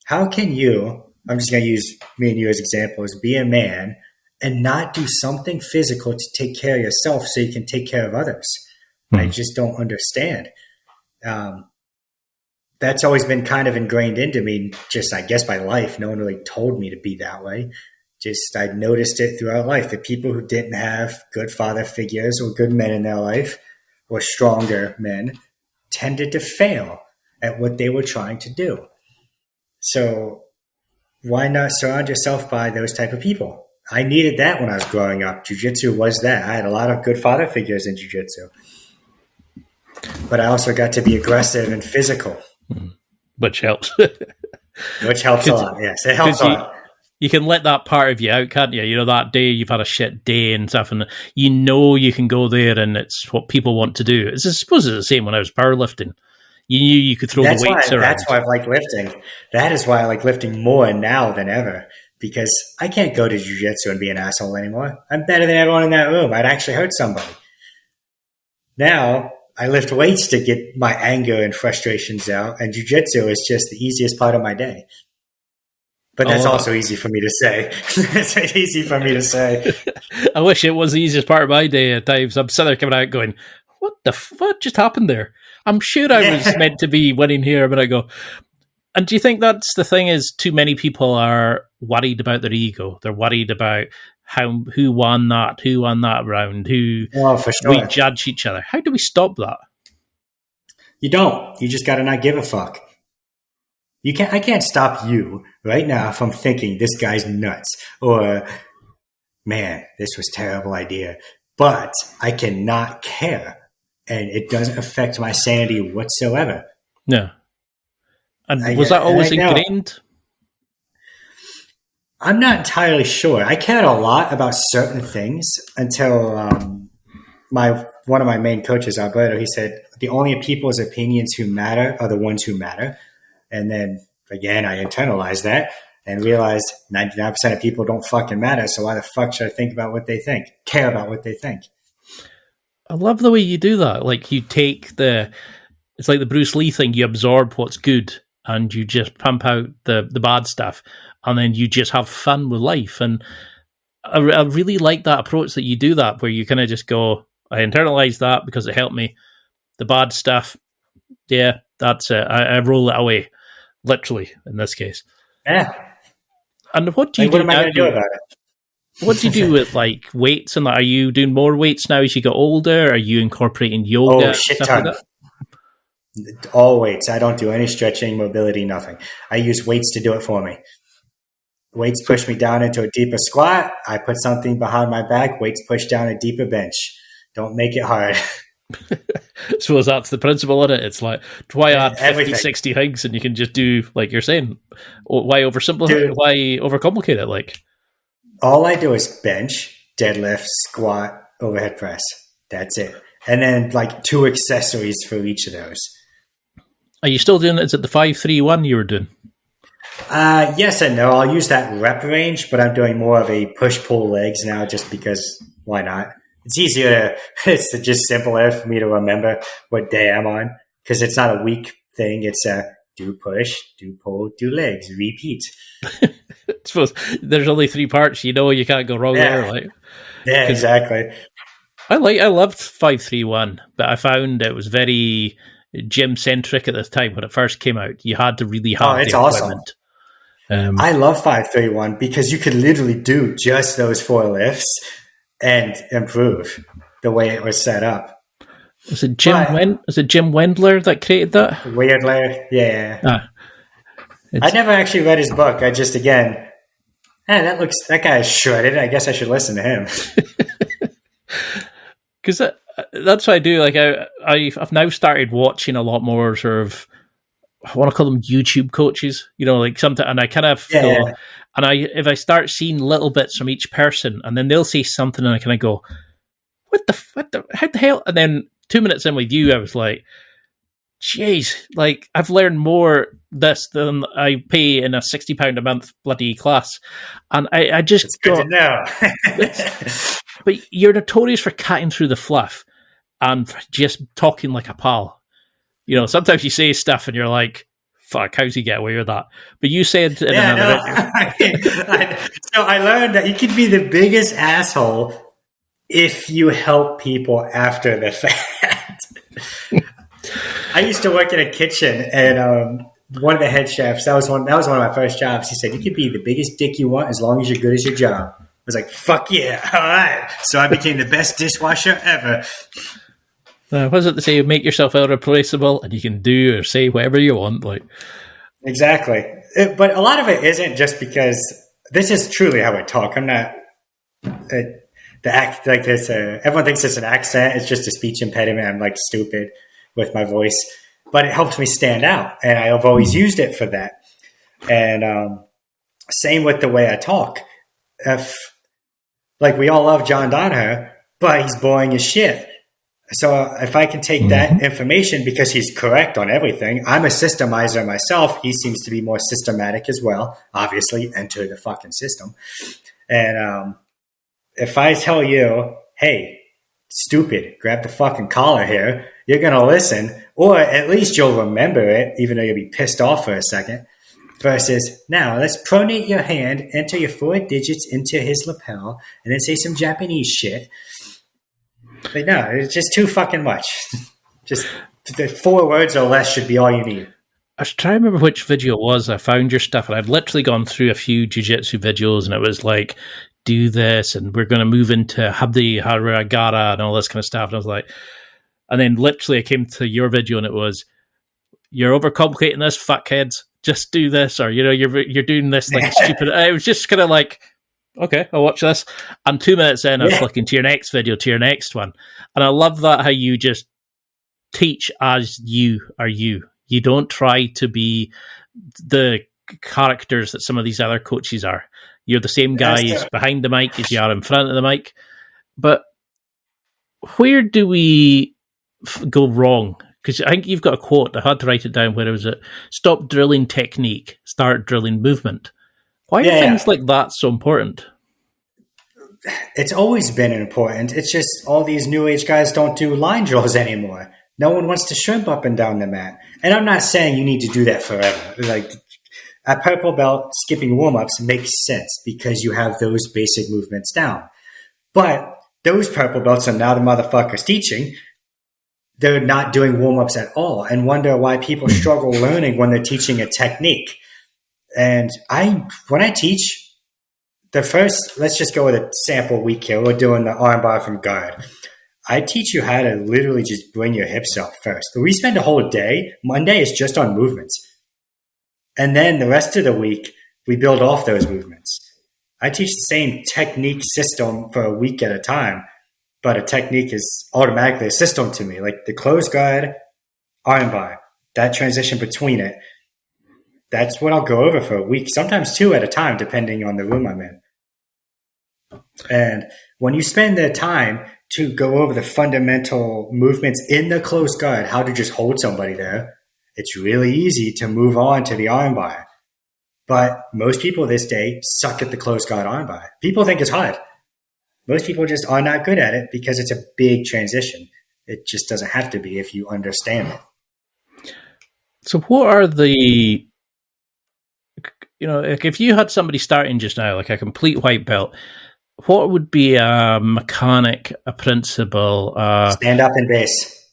How can you, I'm just going to use me and you as examples, be a man and not do something physical to take care of yourself so you can take care of others? I just don't understand. That's always been kind of ingrained into me, just I guess by life. No one really told me to be that way. Just I noticed it throughout life. The people who didn't have good father figures or good men in their life or stronger men tended to fail at what they were trying to do. So why not surround yourself by those type of people? I needed that when I was growing up. Jiu-Jitsu was that. I had a lot of good father figures in Jiu-Jitsu. But I also got to be aggressive and physical. Which helps. Which helps a lot, yes. It helps a lot. You can let that part of you out, can't you? You know, that day you've had a shit day and stuff, and you know you can go there and it's what people want to do. I suppose it's the same when I was powerlifting. You knew you could throw the weights around. That's why I like lifting. That is why I like lifting more now than ever, because I can't go to jiu-jitsu and be an asshole anymore. I'm better than everyone in that room. I'd actually hurt somebody. Now, I lift weights to get my anger and frustrations out, and jiu-jitsu is just the easiest part of my day. But that's also easy for me to say. It's easy for me to say. I wish it was the easiest part of my day at times. I'm sitting there coming out going, what just happened there? I'm sure I was meant to be winning here, but I go. And do you think that's the thing is too many people are worried about their ego? They're worried about who won that round, for sure. We judge each other. How do we stop that? You don't. You just got to not give a fuck. I can't stop you right now from thinking this guy's nuts or, man, this was a terrible idea. But I cannot care, and it doesn't affect my sanity whatsoever. No. And was that always ingrained? I'm not entirely sure. I cared a lot about certain things until one of my main coaches, Alberto, he said, the only people's opinions who matter are the ones who matter. And then, again, I internalized that and realized 99% of people don't fucking matter. So why the fuck should I think about what they think? Care about what they think? I love the way you do that. Like, you take it's like the Bruce Lee thing. You absorb what's good and you just pump out the bad stuff. And then you just have fun with life. And I really like that approach that you do that, where you kind of just go, I internalize that because it helped me. The bad stuff, yeah, that's it. I roll it away. Literally, in this case. Yeah. And what do you do? What am I going to do about it? What do you do with like weights and that? Are you doing more weights now as you get older? Are you incorporating yoga? Oh, shit ton. Like all weights. I don't do any stretching, mobility, nothing. I use weights to do it for me. Weights push me down into a deeper squat. I put something behind my back. Weights push down a deeper bench. Don't make it hard. So that's the principle in it. It's like, why add 50, everything. 60 things and you can just do, like you're saying, why oversimplify, why overcomplicate it? Like, all I do is bench, deadlift, squat, overhead press. That's it. And then like 2 accessories for each of those. Are you still doing it? Is it the 5-3-1 you were doing? Yes and no. I'll use that rep range, but I'm doing more of a push-pull legs now just because why not? It's easier it's just simpler for me to remember what day I'm on because it's not a weak thing. It's do push, do pull, do legs, repeat. I suppose there's only 3 parts. You know, you can't go wrong there. Like, yeah, exactly. I loved 5-3-1, but I found it was very gym centric at the time when it first came out. You had to really have it's the awesome. equipment. I love 5-3-1 because you could literally do just those 4 lifts and improve the way it was set up. Is it Jim Wendler that created that? Weirdler, yeah. I It's never actually read his book. I just, again, that guy is shredded. I guess I should listen to him. because that's what I do. Like I've now started watching a lot more sort of, I want to call them YouTube coaches. You know, like sometimes, and I kind of go, and if I start seeing little bits from each person, and then they'll say something, and I kind of go, how the hell? And then 2 minutes in with you, I was like, jeez, like I've learned more this than I pay in a £60 a month bloody class, and I just It's good to know. but you're notorious for cutting through the fluff and for just talking like a pal. You know, sometimes you say stuff and you're like, fuck, how's he get away with that? But you said in another So I learned that you can be the biggest asshole if you help people after the fact. I used to work in a kitchen, and one of the head chefs, that was one of my first jobs. He said, "You can be the biggest dick you want as long as you're good at your job." I was like, "Fuck yeah, all right!" So I became the best dishwasher ever. what is it to say? Make yourself irreplaceable, and you can do or say whatever you want. Like Exactly, but a lot of it isn't just because this is truly how I talk. I'm not the act like this. Everyone thinks it's an accent. It's just a speech impediment. I'm like stupid with my voice, but it helps me stand out, and I've always used it for that. And same with the way I talk. Like we all love John Danaher, but he's boring as shit. So if I can take that information, because he's correct on everything, I'm a systemizer myself. He seems to be more systematic as well. Obviously, enter the fucking system. And if I tell you, hey, stupid, grab the fucking collar here, you're going to listen, or at least you'll remember it, even though you'll be pissed off for a second. Versus, now let's pronate your hand, enter your 4 digits into his lapel, and then say some Japanese shit. But no, it's just too fucking much. Just the 4 words or less should be all you need. I was trying to remember which video it was. I found your stuff, and I'd literally gone through a few jiu-jitsu videos, and it was like, do this, and we're going to move into Habdi Haragara and all this kind of stuff. And I was like, and then literally I came to your video, and it was, you're overcomplicating this, fuckheads. Just do this, or you're doing this like stupid. I was just kind of like, okay, I'll watch this. And 2 minutes in, I was flicking to your next video, to your next one. And I love that how you just teach as you are you. You don't try to be the characters that some of these other coaches are. You're the same guys behind the mic as you are in front of the mic. But where do we go wrong? Because I think you've got a quote, I had to write it down, where it was stop drilling technique, start drilling movement. Why are things like that so important? It's always been important. It's just all these new age guys don't do line drills anymore. No one wants to shrimp up and down the mat. And I'm not saying you need to do that forever. Like at purple belt, skipping warm-ups makes sense because you have those basic movements down. But those purple belts are now the motherfuckers teaching. They're not doing warm-ups at all, and wonder why people struggle learning when they're teaching a technique. And when I teach, let's just go with a sample week here. We're doing the armbar from guard. I teach you how to literally just bring your hips up first. We spend a whole day. Monday is just on movements. And then the rest of the week, we build off those movements. I teach the same technique system for a week at a time, but a technique is automatically a system to me. Like the closed guard, armbar, that transition between it, that's what I'll go over for a week, sometimes 2 at a time, depending on the room I'm in. And when you spend the time to go over the fundamental movements in the closed guard, how to just hold somebody there, it's really easy to move on to the armbar. But most people this day suck at the closed guard armbar. People think it's hard. Most people just are not good at it because it's a big transition. It just doesn't have to be if you understand it. So what are the, like if you had somebody starting just now, like a complete white belt, what would be a mechanic, a principle? Stand up and base.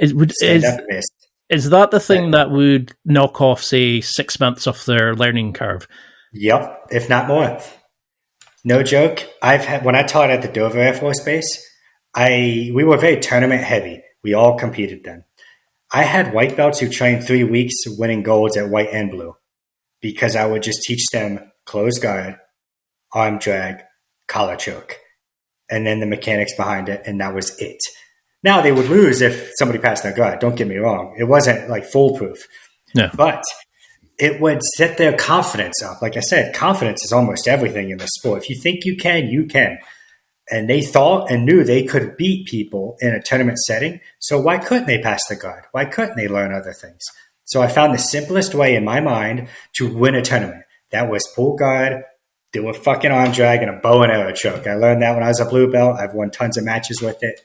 Stand up and base. Is that the thing that would knock off, say, 6 months off their learning curve? Yep, if not more. No joke. When I taught at the Dover Air Force Base, we were very tournament heavy. We all competed then. I had white belts who trained 3 weeks winning golds at white and blue because I would just teach them close guard, arm drag, collar choke, and then the mechanics behind it, and that was it. Now, they would lose if somebody passed their guard. Don't get me wrong. It wasn't like foolproof. No. But it would set their confidence up. Like I said, confidence is almost everything in the sport. If you think you can, you can. And they thought and knew they could beat people in a tournament setting. So why couldn't they pass the guard? Why couldn't they learn other things? So I found the simplest way in my mind to win a tournament. That was pull guard, do a fucking arm drag, and a bow and arrow choke. I learned that when I was a blue belt. I've won tons of matches with it.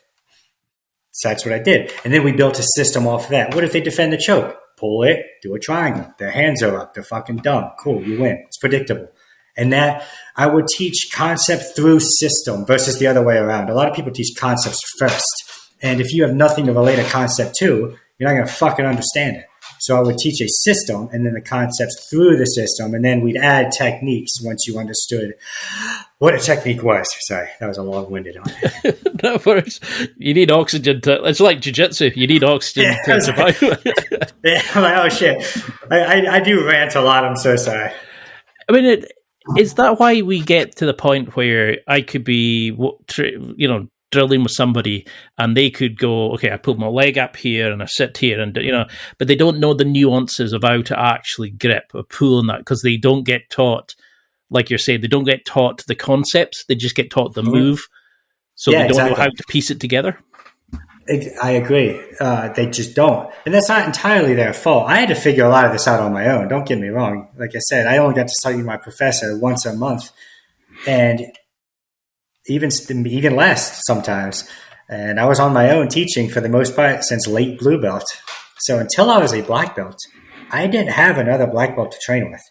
So that's what I did. And then we built a system off of that. What if they defend the choke? Pull it, do a triangle. Their hands are up. They're fucking dumb. Cool, you win. It's predictable. And that I would teach concept through system versus the other way around. A lot of people teach concepts first. And if you have nothing to relate a concept to, you're not going to fucking understand it. So I would teach a system and then the concepts through the system. And then we'd add techniques once you understood what a technique was. Sorry, that was a long-winded one. No worries. You need oxygen it's like jiu-jitsu. You need oxygen to survive. Yeah, I'm like, oh shit. I do rant a lot. I'm so sorry. I mean, is that why we get to the point where I could be, drilling with somebody and they could go, okay, I pull my leg up here and I sit here and, but they don't know the nuances of how to actually grip or pull on that because they don't get taught, like you're saying, they don't get taught the concepts. They just get taught the move. So they don't know how to piece it together. I agree. They just don't. And that's not entirely their fault. I had to figure a lot of this out on my own. Don't get me wrong. Like I said, I only got to study my professor once a month and even less sometimes. And I was on my own teaching for the most part since late blue belt. So until I was a black belt, I didn't have another black belt to train with.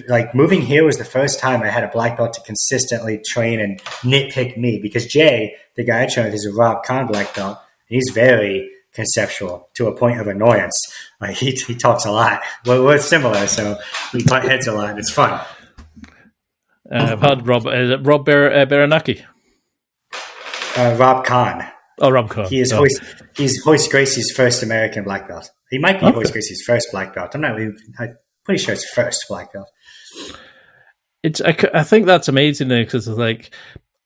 Like moving here was the first time I had a black belt to consistently train and nitpick me because Jay, the guy I trained with, is a Rob Kahn black belt. And he's very conceptual to a point of annoyance. Like he talks a lot. We're similar, so we butt heads a lot. And it's fun. I've had Rob Berenaki. Rob Kahn. Oh, Rob Kahn. He's Hoist Gracie's first American black belt. He might be Hoist Gracie's first black belt. I'm pretty sure it's first black belt. I think that's amazing because like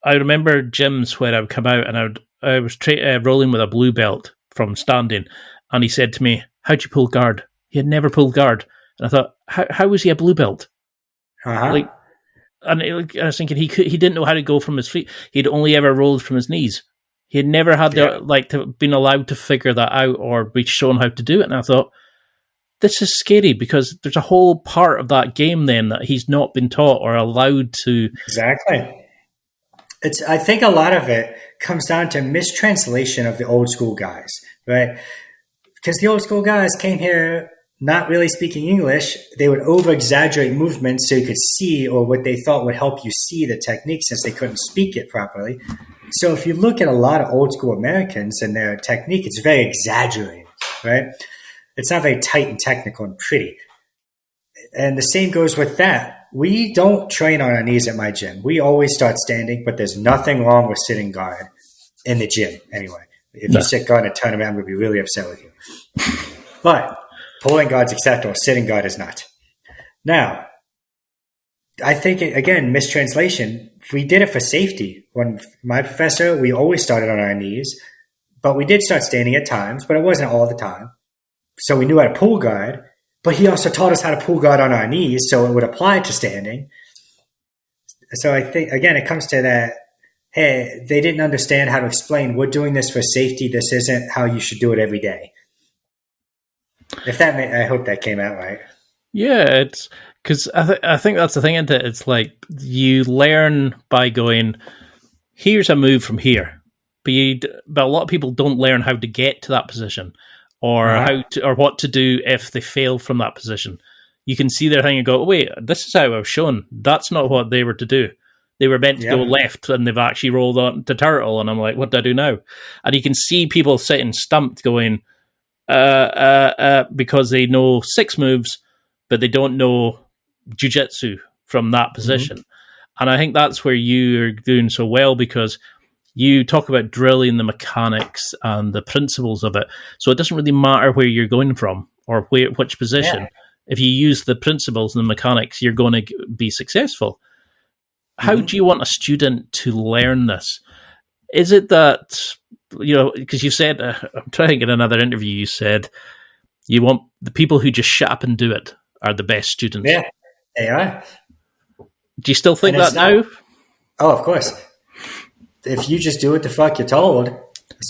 I remember gyms where I would come out and I was rolling with a blue belt from standing, and he said to me, "How'd you pull guard?" He had never pulled guard, and I thought, "How was he a blue belt?" Like. And I was thinking he didn't know how to go from his feet. He'd only ever rolled from his knees. He had never had been allowed to figure that out or be shown how to do it. And I thought, this is scary because there's a whole part of that game then that he's not been taught or allowed to. Exactly. I think a lot of it comes down to mistranslation of the old school guys, right? Because the old school guys came here not really speaking English. They would over-exaggerate movements so you could see, or what they thought would help you see the technique since they couldn't speak it properly. So if you look at a lot of old school Americans and their technique, it's very exaggerated, right? It's not very tight and technical and pretty. And the same goes with that. We don't train on our knees at my gym. We always start standing, but there's nothing wrong with sitting guard in the gym anyway. If you sit guard in a tournament, I'm going to be really upset with you. But pulling guard's acceptable. Sitting guard is not. Now, I think, again, mistranslation. We did it for safety. When my professor, we always started on our knees, but we did start standing at times, but it wasn't all the time. So we knew how to pull guard, but he also taught us how to pull guard on our knees, so it would apply to standing. So I think, again, it comes to that, hey, they didn't understand how to explain, we're doing this for safety. This isn't how you should do it every day. I hope that came out right. Yeah, it's because I think that's the thing, isn't it? It's like you learn by going, here's a move from here, but a lot of people don't learn how to get to that position or or what to do if they fail from that position. You can see their thing and go, oh, wait, this is how I was shown. That's not what they were to do. They were meant to go left, and they've actually rolled on to turtle. And I'm like, what do I do now? And you can see people sitting stumped going, because they know 6 moves, but they don't know jiu-jitsu from that position. Mm-hmm. And I think that's where you're doing so well, because you talk about drilling the mechanics and the principles of it. So it doesn't really matter where you're going from or which position. Yeah. If you use the principles and the mechanics, you're going to be successful. How do you want a student to learn this? Is it that, because you said, I'm trying to get another interview, you said you want the people who just shut up and do it are the best students. Yeah, they are. Do you still think that now? Oh, of course. If you just do what the fuck you're told,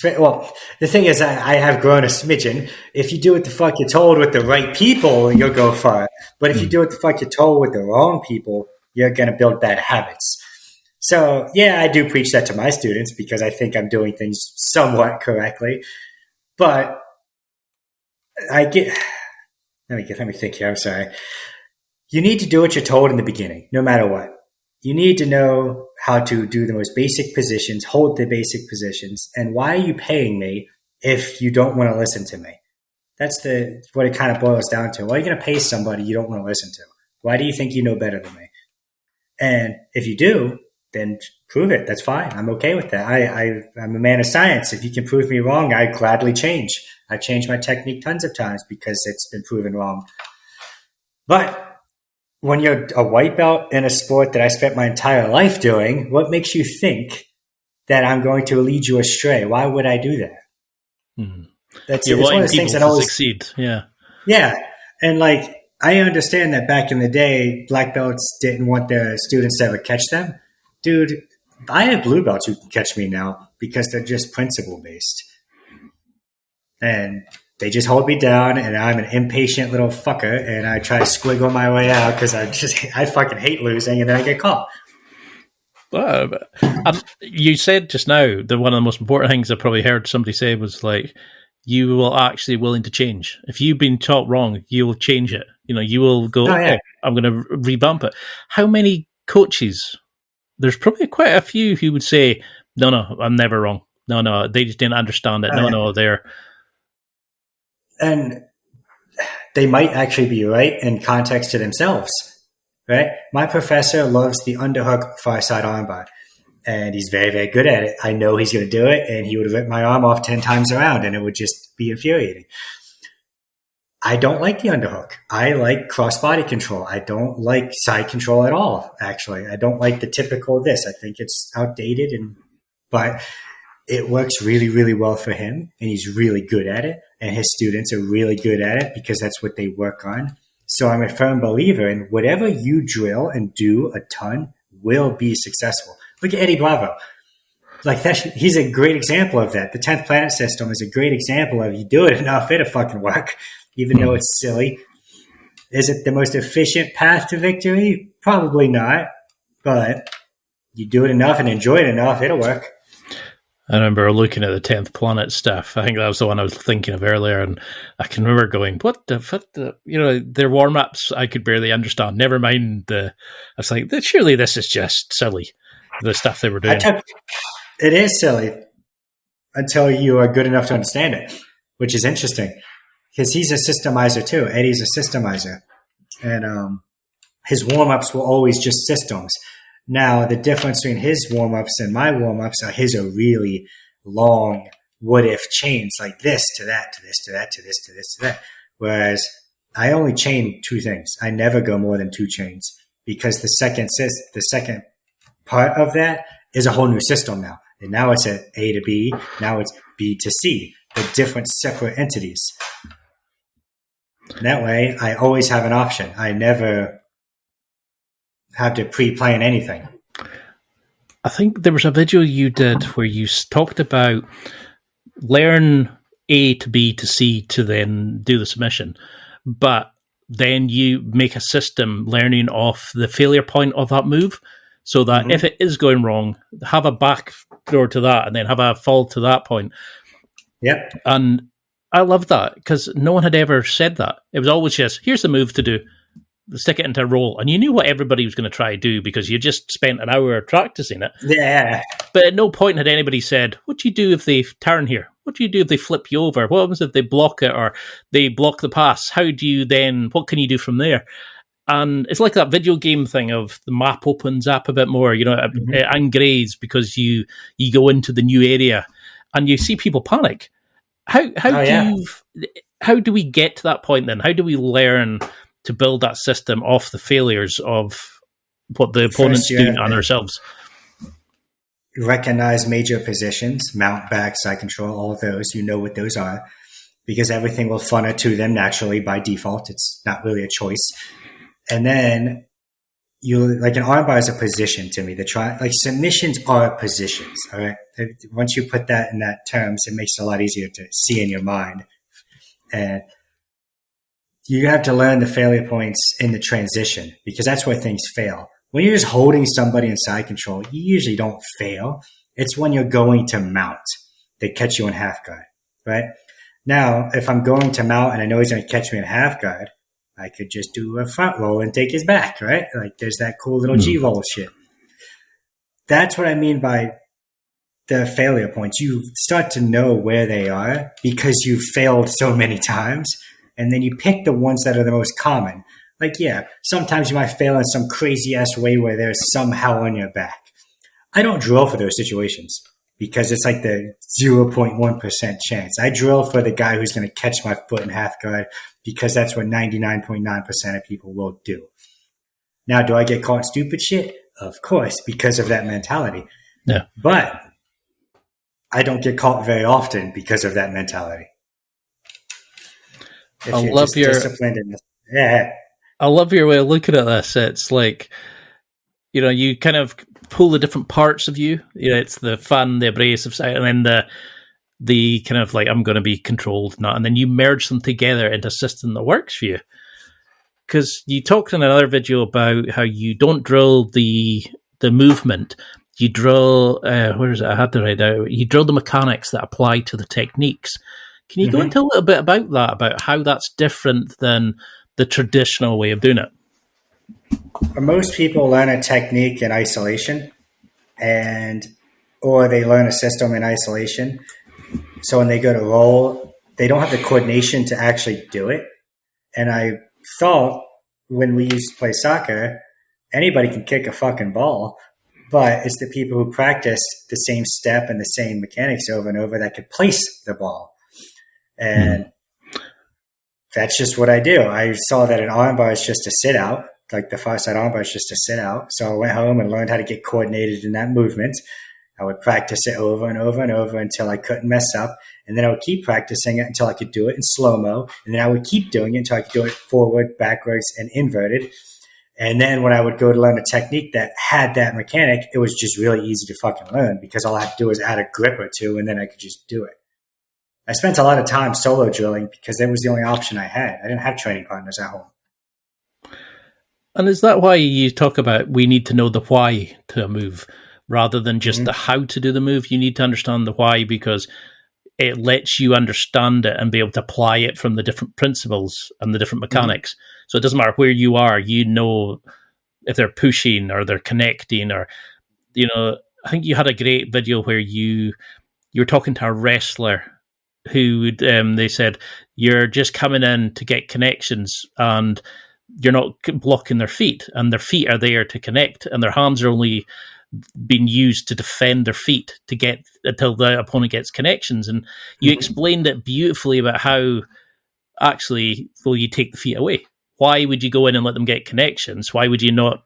well, the thing is, I have grown a smidgen. If you do what the fuck you're told with the right people, you'll go far. But if you do what the fuck you're told with the wrong people, you're going to build bad habits. So, yeah, I do preach that to my students because I think I'm doing things somewhat correctly. But let me think here. I'm sorry. You need to do what you're told in the beginning, no matter what. You need to know how to do the most basic positions, hold the basic positions. And why are you paying me if you don't want to listen to me? That's what it kind of boils down to. Why are you going to pay somebody you don't want to listen to? Why do you think you know better than me? And if you do, then prove it. That's fine. I'm okay with that. I'm a man of science. If you can prove me wrong, I gladly change. I've changed my technique tons of times because it's been proven wrong. But when you're a white belt in a sport that I spent my entire life doing, what makes you think that I'm going to lead you astray? Why would I do that? It's one of those things that always succeed. Yeah. Yeah. And I understand that back in the day, black belts didn't want their students to ever catch them. Dude, I have blue belts who can catch me now because they're just principle based. And they just hold me down, and I'm an impatient little fucker, and I try to squiggle my way out because I fucking hate losing, and then I get caught. You said just now that one of the most important things I probably heard somebody say was you will actually willing to change. If you've been taught wrong, you will change it. You will go, I'm going to revamp it. How many coaches? There's probably quite a few who would say, no, I'm never wrong. No, they just didn't understand it. No, they're... And they might actually be right in context to themselves, right? My professor loves the underhook far side armbar, and he's very, very good at it. I know he's going to do it, and he would rip my arm off 10 times around, and it would just be infuriating. I don't like the underhook. I like cross body control. I don't like side control at all, actually. I don't like the typical this. I think it's outdated, but it works really, really well for him, and he's really good at it. And his students are really good at it because that's what they work on. So I'm a firm believer in whatever you drill and do a ton will be successful. Look at Eddie Bravo. He's a great example of that. The 10th Planet System is a great example of you do it enough, it'll fucking work, even though it's silly. Is it the most efficient path to victory? Probably not. But you do it enough and enjoy it enough, it'll work. I remember looking at the 10th Planet stuff. I think that was the one I was thinking of earlier, and I can remember going, what the their warm-ups I could barely understand. Never mind I was like, surely this is just silly, the stuff they were doing. It is silly until you are good enough to understand it, which is interesting because he's a systemizer too. Eddie's a systemizer, and his warm-ups were always just systems. Now, the difference between his warm-ups and my warm-ups are his are really long what-if chains like this to that, to this, to that, to this, to this, to that. Whereas I only chain 2 things. I never go more than 2 chains because the second part of that is a whole new system now. And now it's at A to B. Now it's B to C. They're different separate entities. And that way, I always have an option. I never have to pre-plan anything. I think there was a video you did where you talked about learn A to B to C to then do the submission, but then you make a system learning off the failure point of that move so that if it is going wrong, have a back door to that and then have a fall to that point. Yep. And I love that because no one had ever said that. It was always just, here's the move to do. Stick it into a roll, and you knew what everybody was going to try to do because you just spent an hour practicing it. Yeah. But at no point had anybody said, what do you do if they turn here? What do you do if they flip you over? What happens if they block it or they block the pass? How do you then, what can you do from there? And it's like that video game thing of the map opens up a bit more, it engraves because you go into the new area and you see people panic. How do we get to that point then? How do we learn to build that system off the failures of what the opponent's doing on ourselves? Recognize major positions, mount, back, side control, all of those. You know what those are because everything will funnel to them naturally by default. It's not really a choice. And then like an armbar is a position to me. Submissions are positions. All right. Once you put that in that terms, it makes it a lot easier to see in your mind. And you have to learn the failure points in the transition because that's where things fail. When you're just holding somebody in side control, you usually don't fail. It's when you're going to mount. They catch you in half guard, right? Now, if I'm going to mount and I know he's going to catch me in half guard, I could just do a front roll and take his back, right? Like there's that cool little G-roll shit. That's what I mean by the failure points. You start to know where they are because you've failed so many times, and then you pick the ones that are the most common. Like, yeah, sometimes you might fail in some crazy-ass way where they're somehow on your back. I don't drill for those situations because it's like the 0.1% chance. I drill for the guy who's going to catch my foot in half guard because that's what 99.9% of people will do. Now, do I get caught stupid shit? Of course, because of that mentality. Yeah. But I don't get caught very often because of that mentality. If I you're love just your disciplined in this. Yeah. I love your way of looking at this. It's like, you kind of pull the different parts of you. It's the fun, the abrasive side, and then the kind of like, I'm going to be controlled, and then you merge them together into a system that works for you. Because you talked in another video about how you don't drill the movement. You drill, where is it? I had to write out. You drill the mechanics that apply to the techniques. Can you go into a little bit about that, about how that's different than the traditional way of doing it? Most people learn a technique in isolation or they learn a system in isolation. So when they go to roll, they don't have the coordination to actually do it. And I thought when we used to play soccer, anybody can kick a fucking ball, but it's the people who practice the same step and the same mechanics over and over that could place the ball. And that's just what I do. I saw that an armbar is just a sit out, like the far side armbar is just a sit out. So I went home and learned how to get coordinated in that movement. I would practice it over and over and over until I couldn't mess up. And then I would keep practicing it until I could do it in slow-mo. And then I would keep doing it until I could do it forward, backwards, and inverted. And then when I would go to learn a technique that had that mechanic, it was just really easy to fucking learn because all I had to do was add a grip or two and then I could just do it. I spent a lot of time solo drilling because that was the only option I had. I didn't have training partners at home. And is that why you talk about we need to know the why to a move rather than just the how to do the move? You need to understand the why because it lets you understand it and be able to apply it from the different principles and the different mechanics. So it doesn't matter where you are, if they're pushing or they're connecting or, I think you had a great video where you were talking to a wrestler who they said, you're just coming in to get connections and you're not blocking their feet, and their feet are there to connect and their hands are only being used to defend their feet to get until the opponent gets connections. And you explained it beautifully about how actually, will you take the feet away? Why would you go in and let them get connections? Why would you not,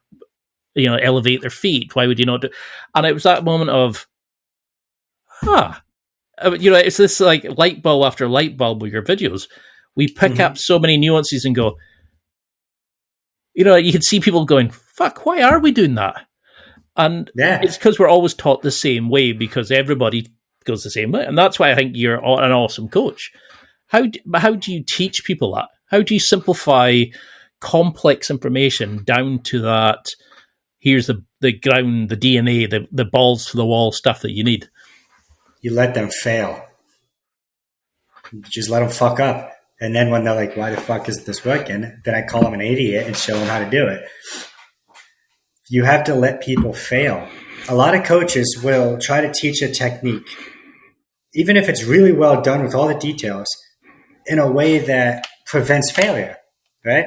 elevate their feet? Why would you not do? And it was that moment of, it's this like light bulb after light bulb with your videos. We pick up so many nuances and go, you can see people going, fuck, why are we doing that? And it's because we're always taught the same way because everybody goes the same way. And that's why I think you're an awesome coach. How do you teach people that? How do you simplify complex information down to that, here's the ground, the DNA, the balls to the wall stuff that you need? You let them fail. You just let them fuck up. And then when they're like, why the fuck is this working? Then I call them an idiot and show them how to do it. You have to let people fail. A lot of coaches will try to teach a technique, even if it's really well done with all the details, in a way that prevents failure, right?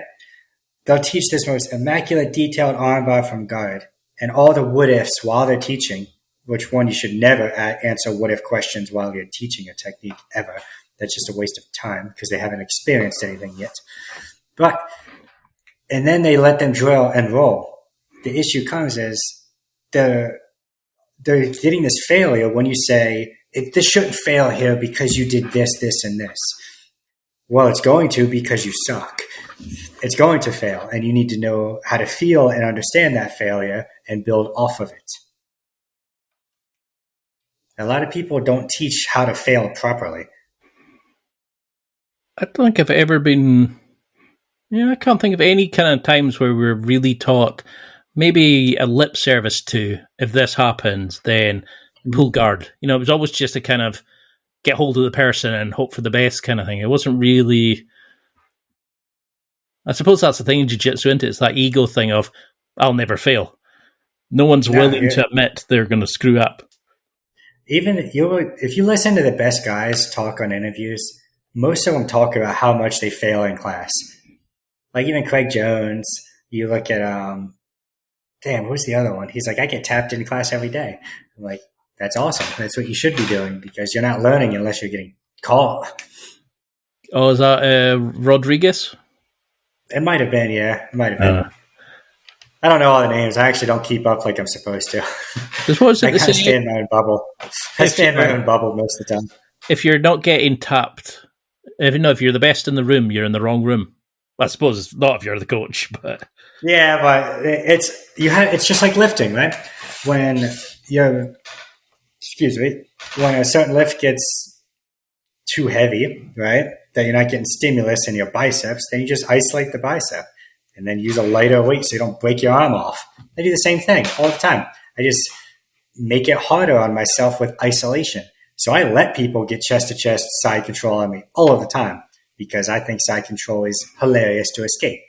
they'll teach this most immaculate, detailed armbar from guard, and all the what-ifs while they're teaching, which one, you should never answer what-if questions while you're teaching a technique ever. That's just a waste of time because they haven't experienced anything yet. And then they let them drill and roll. The issue comes is they're getting this failure when you say, this shouldn't fail here because you did this, this, and this. Well, it's going to because you suck. It's going to fail, and you need to know how to feel and understand that failure and build off of it. A lot of people don't teach how to fail properly. I don't think I've ever been... I can't think of any kind of times where we're really taught maybe a lip service to, if this happens, then pull guard. It was always just a kind of get hold of the person and hope for the best kind of thing. It wasn't really... I suppose that's the thing in jiu-jitsu, isn't it? It's that ego thing of, I'll never fail. No one's willing to admit they're going to screw up. Even if you listen to the best guys talk on interviews, most of them talk about how much they fail in class. Like even Craig Jones, you look at, who's the other one? He's like, I get tapped in class every day. I'm like, that's awesome. That's what you should be doing because you're not learning unless you're getting caught. Oh, is that Rodriguez? It might have been, yeah. It might have been. I don't know all the names. I actually don't keep up like I'm supposed to. I kind of stay in my own bubble. I stay in my own bubble most of the time. If you're not getting tapped, if you're the best in the room, you're in the wrong room. I suppose it's not if you're the coach, but yeah, but it's just like lifting, right? When a certain lift gets too heavy, right? That you're not getting stimulus in your biceps, then you just isolate the bicep and then use a lighter weight so you don't break your arm off. I do the same thing all the time. I just make it harder on myself with isolation. So I let people get chest-to-chest side control on me all of the time because I think side control is hilarious to escape.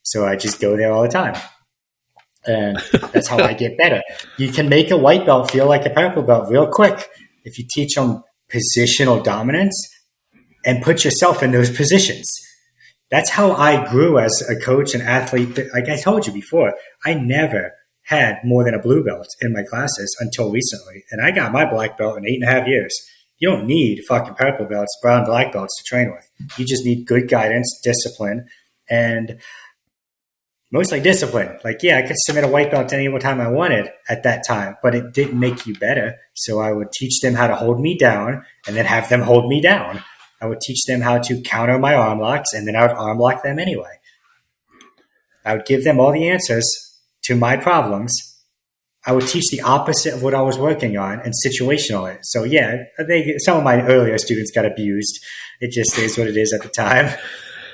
So I just go there all the time. And that's how I get better. You can make a white belt feel like a purple belt real quick if you teach them positional dominance and put yourself in those positions. That's how I grew as a coach and athlete. Like I told you before, I never had more than a blue belt in my classes until recently. And I got my black belt in 8.5 years. You don't need fucking purple belts, brown, black belts to train with. You just need good guidance, discipline, and mostly discipline. Like, yeah, I could submit a white belt any time I wanted at that time, but it didn't make you better. So I would teach them how to hold me down and then have them hold me down. I would teach them how to counter my arm locks, and then I would arm lock them anyway. I would give them all the answers to my problems. I would teach the opposite of what I was working on and situational it. So yeah, some of my earlier students got abused. It just is what it is at the time.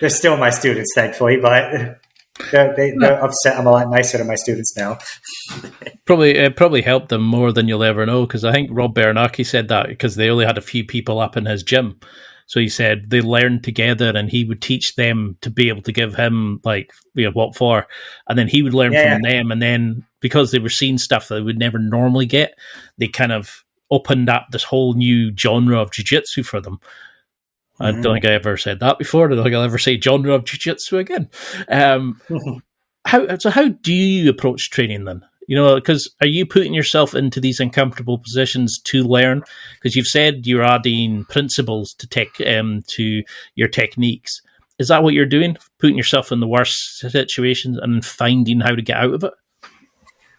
They're still my students, thankfully, but they're upset. I'm a lot nicer to my students now. Probably helped them more than you'll ever know, because I think Rob Bernanke said that because they only had a few people up in his gym. So he said they learned together and he would teach them to be able to give him what for. And then he would learn from them. And then because they were seeing stuff that they would never normally get, they kind of opened up this whole new genre of jiu-jitsu for them. I don't think I ever said that before. I don't think I'll ever say genre of jiu-jitsu again. How do you approach training then? Because are you putting yourself into these uncomfortable positions to learn? Because you've said you're adding principles to your techniques. Is that what you're doing? Putting yourself in the worst situations and finding how to get out of it?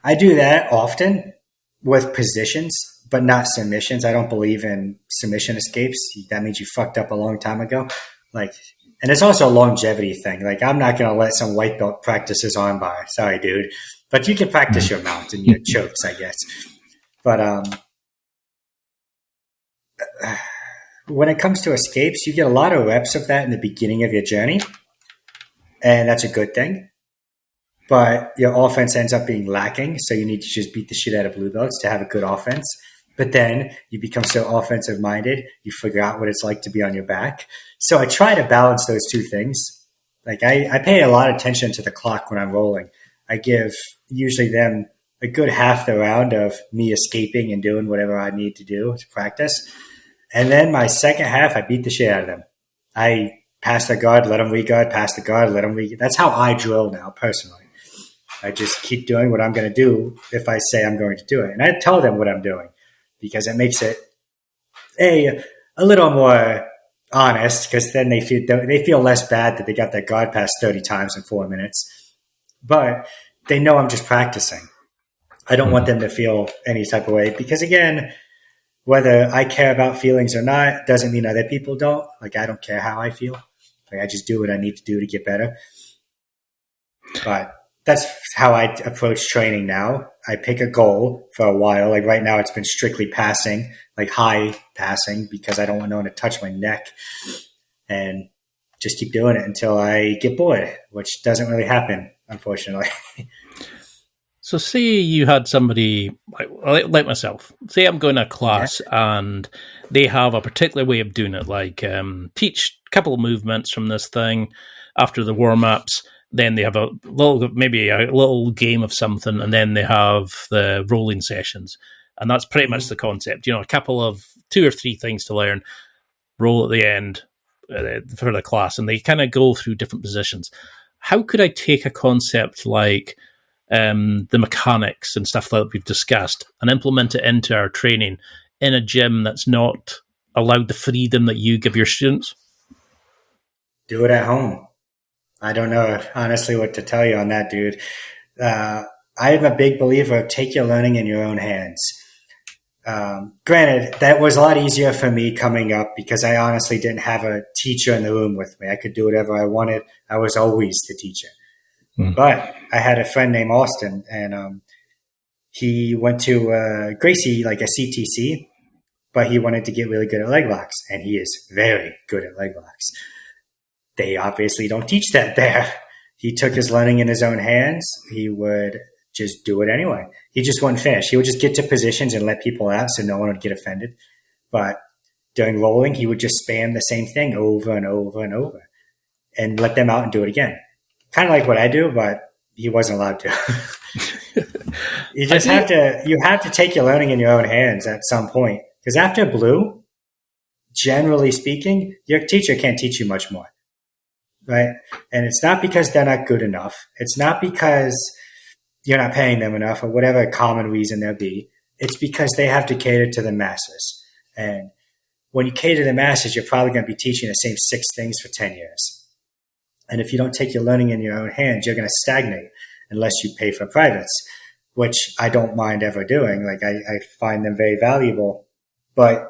I do that often with positions, but not submissions. I don't believe in submission escapes. That means you fucked up a long time ago. And it's also a longevity thing. I'm not going to let some white belt practice his armbar. Sorry, dude. But you can practice your mount and your chokes, I guess. But when it comes to escapes, you get a lot of reps of that in the beginning of your journey. And that's a good thing. But your offense ends up being lacking. So you need to just beat the shit out of blue belts to have a good offense. But then you become so offensive minded, you figure out what it's like to be on your back. So I try to balance those two things. I pay a lot of attention to the clock when I'm rolling. I give usually them a good half the round of me escaping and doing whatever I need to do to practice. And then my second half, I beat the shit out of them. I pass the guard, let them re-guard, pass the guard, let them re-guard. That's how I drill now, personally. I just keep doing what I'm going to do if I say I'm going to do it. And I tell them what I'm doing because it makes it, a little more honest, because then they feel less bad that they got their guard pass 30 times in 4 minutes. But they know I'm just practicing. I don't want them to feel any type of way because, again, whether I care about feelings or not doesn't mean other people don't. Like, I don't care how I feel. Like, I just do what I need to do to get better. But that's how I approach training now. I pick a goal for a while. Like right now, it's been strictly passing, like high passing, because I don't want no one to touch my neck, and just keep doing it until I get bored, which doesn't really happen, unfortunately. So say you had somebody like myself. Say I'm going to a class and they have a particular way of doing it, like teach a couple of movements from this thing after the warm-ups. Then they have maybe a little game of something, and then they have the rolling sessions. And that's pretty much the concept. A couple of 2 or 3 things to learn, roll at the end for the class, and they kind of go through different positions. How could I take a concept like the mechanics and stuff like we've discussed and implement it into our training in a gym that's not allowed the freedom that you give your students? Do it at home. I don't know, honestly, what to tell you on that, dude. I am a big believer of take your learning in your own hands. Granted, that was a lot easier for me coming up because I honestly didn't have a teacher in the room with me. I could do whatever I wanted. I was always the teacher. But I had a friend named Austin, and he went to Gracie, like a CTC, but he wanted to get really good at leg locks, and he is very good at leg locks. They obviously don't teach that there. He took his learning in his own hands. He would just do it anyway. He just wouldn't finish. He would just get to positions and let people out so no one would get offended. But during rolling, he would just spam the same thing over and over and over and let them out and do it again. Kind of like what I do, but he wasn't allowed to. You have to take your learning in your own hands at some point. Because after blue, generally speaking, your teacher can't teach you much more. Right? And it's not because they're not good enough. It's not because you're not paying them enough or whatever common reason there be. It's because they have to cater to the masses. And when you cater to the masses, you're probably going to be teaching the same 6 things for 10 years. And if you don't take your learning in your own hands, you're going to stagnate unless you pay for privates, which I don't mind ever doing. Like I find them very valuable, but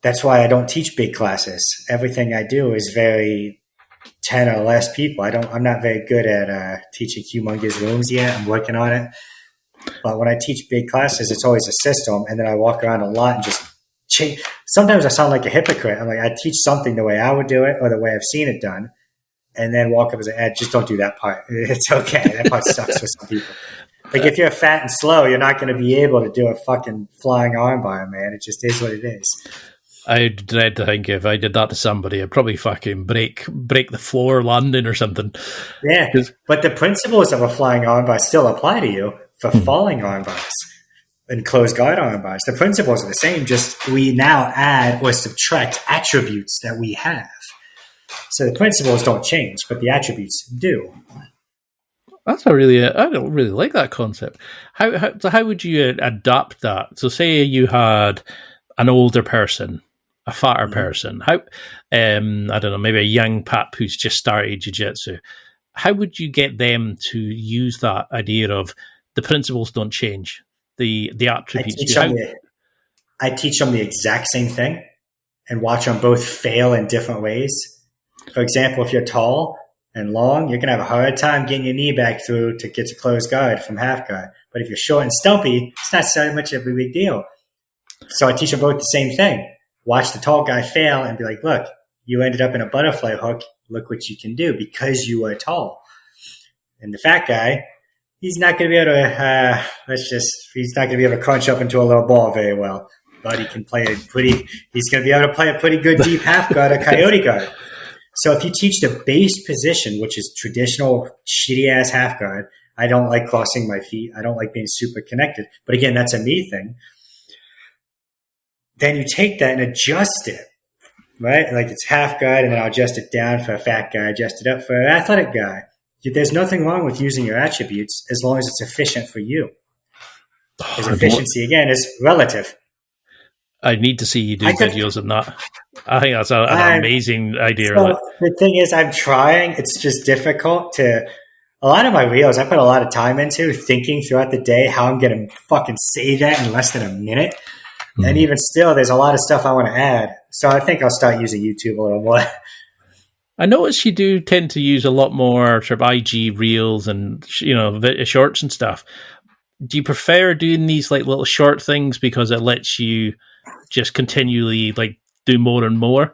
that's why I don't teach big classes. Everything I do is very 10 or less people. I'm not very good at teaching humongous rooms yet. I'm working on it. But when I teach big classes, it's always a system. And then I walk around a lot and just change. Sometimes I sound like a hypocrite. I'm like, I teach something the way I would do it or the way I've seen it done. And then walk up and say, just don't do that part. It's okay. That part sucks for some people. Like if you're fat and slow, you're not going to be able to do a fucking flying armbar, man. It just is what it is. I dread to think if I did that to somebody, I'd probably fucking break the floor landing or something. Yeah, but the principles of a flying armbar still apply to you for falling armbars and closed guard armbars. The principles are the same, just we now add or subtract attributes that we have. So the principles don't change, but the attributes do. I don't really like that concept. How would you adapt that? So say you had an older person, a fatter person, I don't know, maybe a young pap who's just started jiu-jitsu. How would you get them to use that idea of the principles don't change, the attributes? I teach them the exact same thing and watch them both fail in different ways. For example, if you're tall and long, you're going to have a hard time getting your knee back through to get to closed guard from half guard. But if you're short and stumpy, it's not so much of a big deal. So I teach them both the same thing. Watch the tall guy fail and be like, look, you ended up in a butterfly hook. Look what you can do because you are tall. And the fat guy, he's not going to be able to, he's not going to be able to crunch up into a little ball very well. But he can play he's going to be able to play a pretty good deep half guard or coyote guard. So if you teach the base position, which is traditional shitty ass half guard, I don't like crossing my feet. I don't like being super connected. But again, that's a me thing. Then you take that and adjust it right? Like it's half guard, and then I'll adjust it down for a fat guy, adjust it up for an athletic guy. There's nothing wrong with using your attributes as long as it's efficient for you. Because efficiency, again, is relative. I need to see you do videos on that. I think that's an amazing idea. So the thing is, I'm trying. It's just difficult to. A lot of my reels, I put a lot of time into thinking throughout the day how I'm going to fucking say that in less than a minute. Mm. And even still, there's a lot of stuff I want to add. So I think I'll start using YouTube a little more. I notice you do tend to use a lot more sort of IG reels and, shorts and stuff. Do you prefer doing these like little short things because it lets you just continually like do more and more?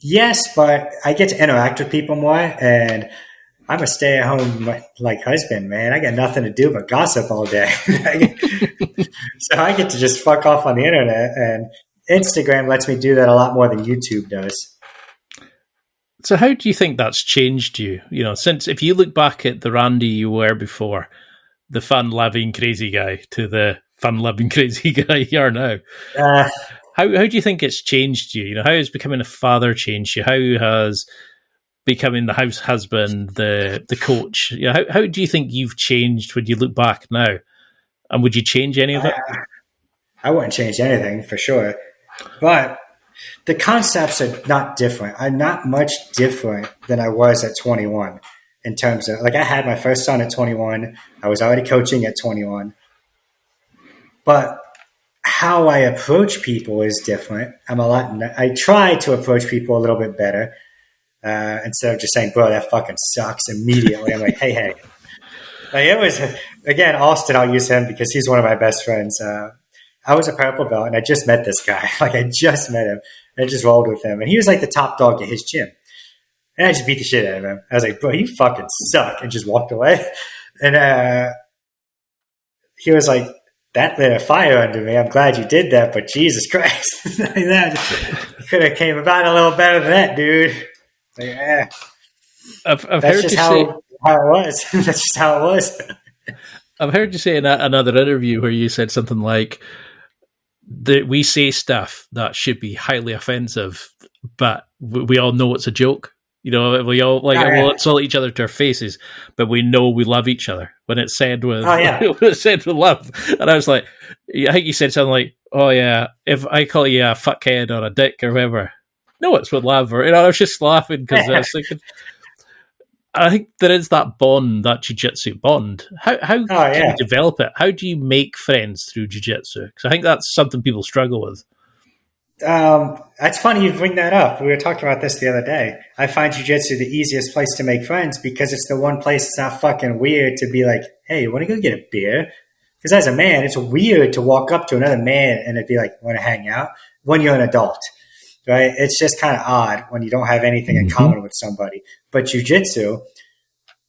Yes, but I get to interact with people more, and I'm a stay-at-home like husband, man. I got nothing to do but gossip all day. So I get to just fuck off on the internet, and Instagram lets me do that a lot more than YouTube does. So how do you think that's changed you? Since if you look back at the Randy you were before, the fun-loving crazy guy, to the fun-loving crazy guy you are now, how do you think it's changed you? How has becoming a father changed you? How has becoming the house husband, the coach? How do you think you've changed when you look back now? And would you change any of it? I wouldn't change anything for sure, but the concepts are not different. I'm not much different than I was at 21 in terms of, like, I had my first son at 21. I was already coaching at 21. But how I approach people is different. I try to approach people a little bit better. Instead of just saying, bro, that fucking sucks immediately. I'm like, hey. Like it was, again, Austin, I'll use him because he's one of my best friends. I was a purple belt, and I just met this guy. Like, I just met him. And I just rolled with him. And he was like the top dog at his gym. And I just beat the shit out of him. I was like, bro, you fucking suck. And just walked away. And he was like, that lit a fire under me. I'm glad you did that, but Jesus Christ. That could have came about a little better than that, dude. Like, I've that's heard just you how say, it was. That's just how it was. I've heard you say in another interview where you said something like that we say stuff that should be highly offensive, but we all know it's a joke. We all we'll insult each other to our faces, but we know we love each other when it's said with when it's said with love. And I was like, I think you said something like, "Oh yeah, if I call you a fuckhead or a dick or whatever, no, it's with love." Or I was just laughing because I was thinking, I think there is that bond, that jiu-jitsu bond. How can you develop it? How do you make friends through jiu-jitsu? Because I think that's something people struggle with. That's funny you bring that up. We were talking about this the other day. I find jiu-jitsu the easiest place to make friends because it's the one place it's not fucking weird to be like, hey, you want to go get a beer? Because as a man, it's weird to walk up to another man and it'd be like, want to hang out? When you're an adult, right? It's just kind of odd when you don't have anything in common with somebody. But jiu-jitsu,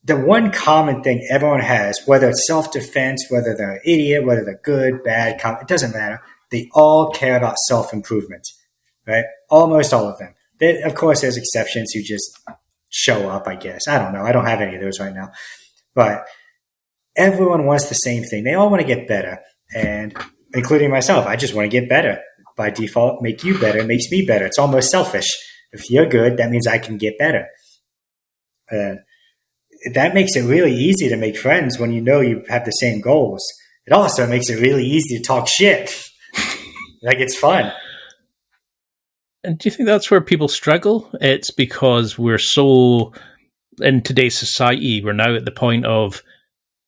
the one common thing everyone has, whether it's self-defense, whether they're an idiot, whether they're good, bad, it doesn't matter. They all care about self-improvement, right? Almost all of them. Of course, there's exceptions who just show up, I guess. I don't know. I don't have any of those right now. But everyone wants the same thing. They all want to get better, and including myself. I just want to get better. By default, make you better makes me better. It's almost selfish. If you're good, that means I can get better. And that makes it really easy to make friends when you know you have the same goals. It also makes it really easy to talk shit. Like, it's fun. And do you think that's where people struggle? It's because we're so, in today's society, we're now at the point of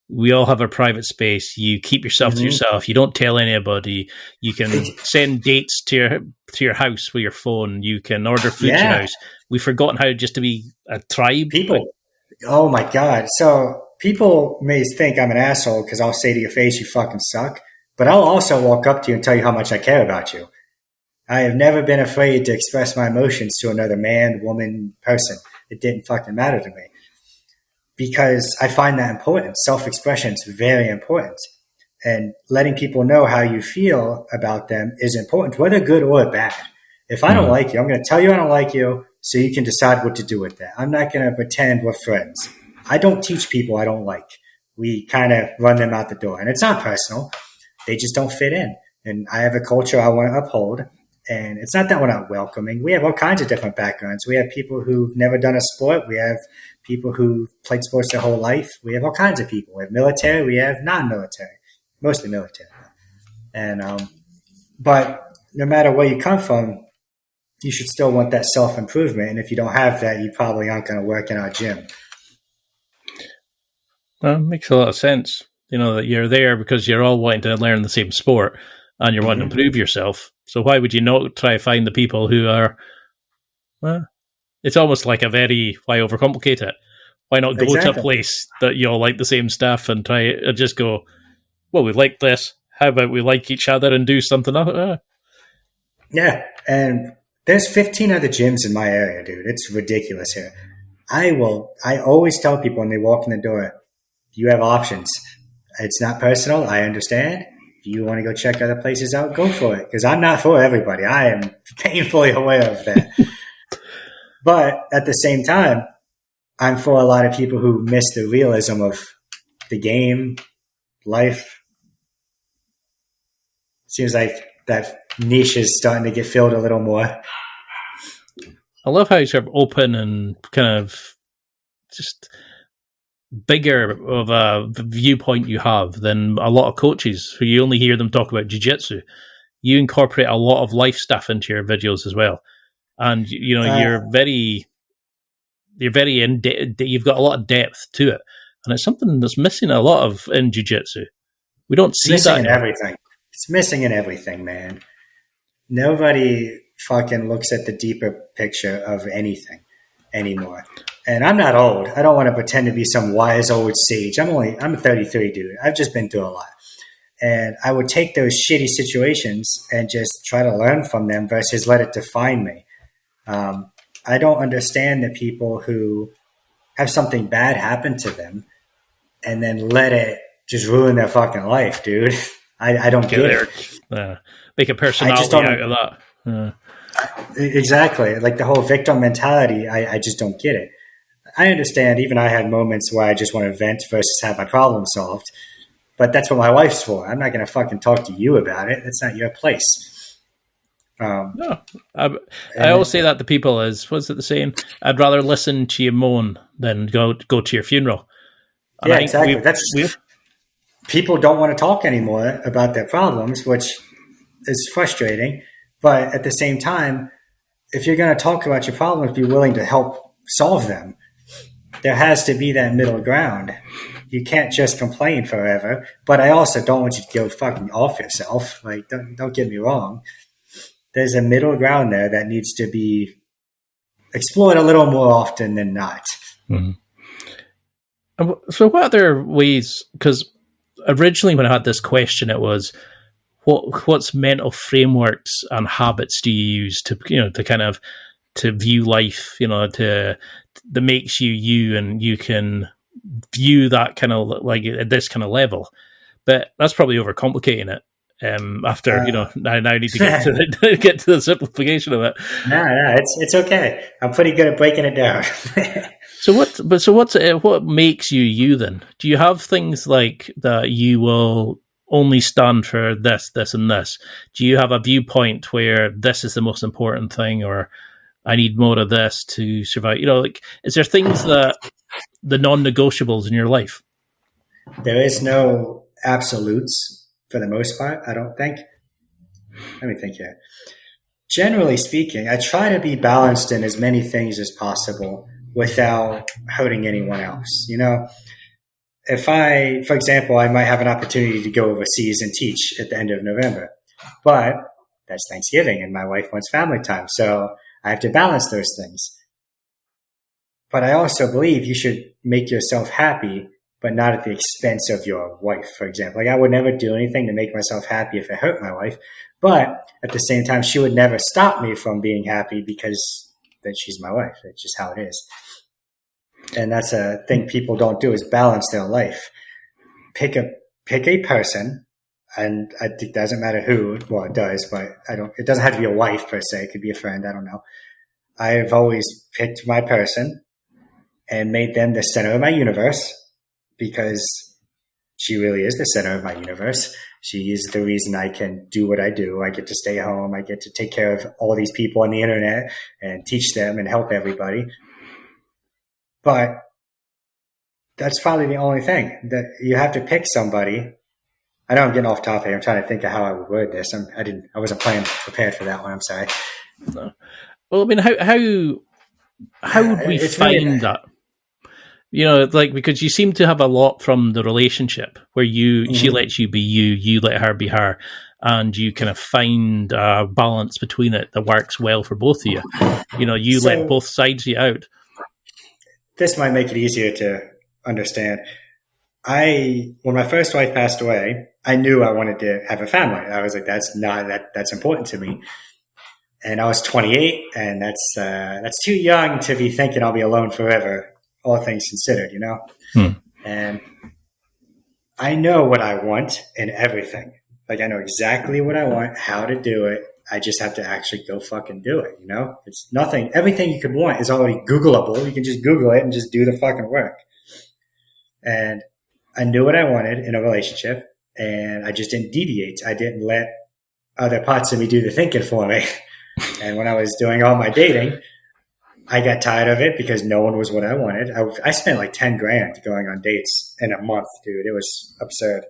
we all have our private space. You keep yourself to yourself. You don't tell anybody. You can send dates to your house with your phone. You can order food to your house. We've forgotten how just to be a tribe. People. Oh, my God. So people may think I'm an asshole because I'll say to your face, you fucking suck. But I'll also walk up to you and tell you how much I care about you. I have never been afraid to express my emotions to another man, woman, person. It didn't fucking matter to me. Because I find that important. Self-expression is very important. And letting people know how you feel about them is important, whether good or bad. If I don't like you, I'm going to tell you I don't like you so you can decide what to do with that. I'm not going to pretend we're friends. I don't teach people I don't like. We kind of run them out the door. And it's not personal. They just don't fit in. And I have a culture I want to uphold. And it's not that we're not welcoming. We have all kinds of different backgrounds. We have people who've never done a sport. We have people who've played sports their whole life. We have all kinds of people. We have military. We have non-military, mostly military. And but no matter where you come from, you should still want that self-improvement. And if you don't have that, you probably aren't going to work in our gym. Well, it makes a lot of sense. That you're there because you're all wanting to learn the same sport and you're wanting to improve yourself. So why would you not try to find the people who are, well, it's almost like why overcomplicate it? Why not go to a place that you all like the same stuff and try and just go, well, we like this. How about we like each other and do something else? Yeah. And there's 15 other gyms in my area, dude. It's ridiculous here. I always tell people when they walk in the door, you have options. It's not personal. I understand. If you want to go check other places out, go for it. Because I'm not for everybody. I am painfully aware of that. But at the same time, I'm for a lot of people who miss the realism of the game, life. Seems like that niche is starting to get filled a little more. I love how you're sort of open and kind of just bigger of a viewpoint you have than a lot of coaches who you only hear them talk about jiu-jitsu. You incorporate a lot of life stuff into your videos as well. And, you're very you've got a lot of depth to it. And it's something that's missing a lot of in jiu-jitsu. We don't see that in everything. It's missing in everything, man. Nobody fucking looks at the deeper picture of anything anymore. And I'm not old. I don't want to pretend to be some wise old sage. I'm 33, dude. I've just been through a lot. And I would take those shitty situations and just try to learn from them versus let it define me. I don't understand the people who have something bad happen to them and then let it just ruin their fucking life, dude. I don't get it. Make a personality out of that. Exactly. Like the whole victim mentality, I just don't get it. I understand even I had moments where I just want to vent versus have my problem solved. But that's what my wife's for. I'm not going to fucking talk to you about it. That's not your place. No. I always say that to people what's it the saying? I'd rather listen to you moan than go to your funeral. And yeah, exactly. People don't want to talk anymore about their problems, which is frustrating. But at the same time, if you're going to talk about your problems, be willing to help solve them. There has to be that middle ground. You can't just complain forever. But I also don't want you to go fucking off yourself. Like, don't get me wrong. There's a middle ground there that needs to be explored a little more often than not. Mm-hmm. So what other ways, because originally when I had this question, it was, what's mental frameworks and habits do you use to kind of to view life, that makes you and you can view that kind of like at this kind of level. But that's probably overcomplicating it. After now I need to get to the simplification of it. No, it's okay. I'm pretty good at breaking it down. What makes you then? Do you have things like that you will only stand for this, and this? Do you have a viewpoint where this is the most important thing, or I need more of this to survive? Is there things that the non-negotiables in your life? There is no absolutes for the most part, I don't think. Let me think here. Generally speaking, I try to be balanced in as many things as possible without hurting anyone else. If for example, I might have an opportunity to go overseas and teach at the end of November, but that's Thanksgiving and my wife wants family time. So I have to balance those things. But I also believe you should make yourself happy, but not at the expense of your wife, for example. Like I would never do anything to make myself happy if it hurt my wife. But at the same time, she would never stop me from being happy because then she's my wife. It's just how it is. And that's a thing people don't do is balance their life. Pick a person, and I think it doesn't matter who. Well, it does, but it doesn't have to be a wife per se. It could be a friend. I don't know. I've always picked my person and made them the center of my universe because she really is the center of my universe. She is the reason I can do what I do. I get to stay home. I get to take care of all these people on the internet and teach them and help everybody. But that's probably the only thing that you have to pick somebody. I know I'm getting off topic. I'm trying to think of how I would word this. I wasn't prepared for that one. I'm sorry. No. Well, I mean, how would we find that? Like, because you seem to have a lot from the relationship where she lets you be you let her be her, and you kind of find a balance between it that works well for both of you. You let both sides of you out. This might make it easier to understand. When my first wife passed away, I knew I wanted to have a family. I was like, that's important to me. And I was 28, and that's too young to be thinking I'll be alone forever, all things considered, And I know what I want in everything. Like, I know exactly what I want, how to do it. I just have to actually go fucking do it, It's nothing. Everything you could want is already Googleable. You can just Google it and just do the fucking work. And I knew what I wanted in a relationship, and I just didn't deviate. I didn't let other parts of me do the thinking for me. And when I was doing all my dating, I got tired of it because no one was what I wanted. I spent like $10,000 going on dates in a month, dude. It was absurd.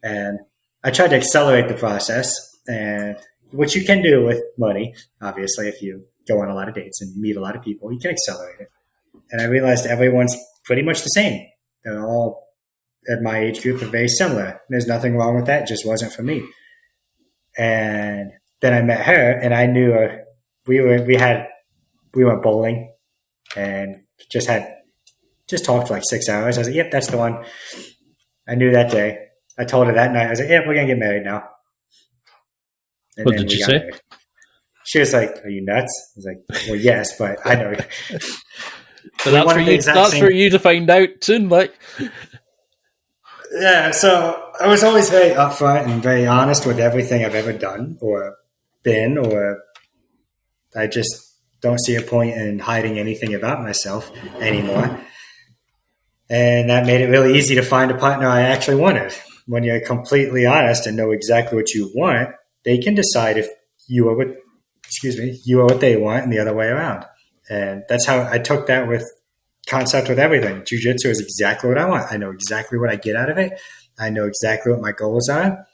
And I tried to accelerate the process, and what you can do with money, obviously, if you go on a lot of dates and meet a lot of people, you can accelerate it. And I realized everyone's pretty much the same. They're all at my age group are very similar. There's nothing wrong with that. It just wasn't for me. And then I met her, and I knew we went bowling and just talked for like 6 hours. I was like, yep, that's the one. I knew that day. I told her that night. I was like, yep, we're going to get married now. And what did you say? Married. She was like, are you nuts? I was like, well, yes, but I know. So that's for you to find out soon, like. Yeah, so I was always very upfront and very honest with everything I've ever done or been, or I just don't see a point in hiding anything about myself anymore. And that made it really easy to find a partner I actually wanted. When you're completely honest and know exactly what you want, they can decide if you are what they want and the other way around. And that's how I took that concept with everything. Jiu-Jitsu is exactly what I want. I know exactly what I get out of it. I know exactly what my goals are.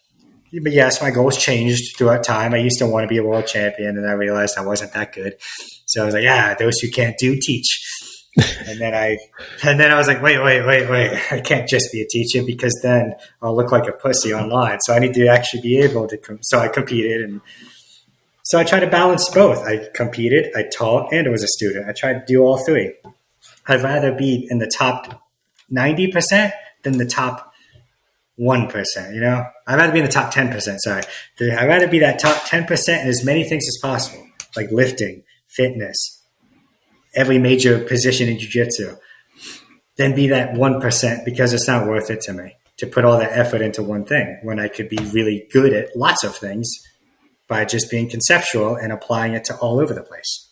But yes, my goals changed throughout time. I used to want to be a world champion, and I realized I wasn't that good. So I was like, those who can't do, teach. And then I was like, wait. I can't just be a teacher because then I'll look like a pussy online. So I need to actually be able to so I competed, and so I tried to balance both. I competed, I taught, and I was a student. I tried to do all three. I'd rather be in the top 90% than the top 1%, I'd rather be in the top 10%, sorry. I'd rather be that top 10% in as many things as possible, like lifting, fitness, every major position in jiu-jitsu, than be that 1% because it's not worth it to me to put all that effort into one thing when I could be really good at lots of things by just being conceptual and applying it to all over the place.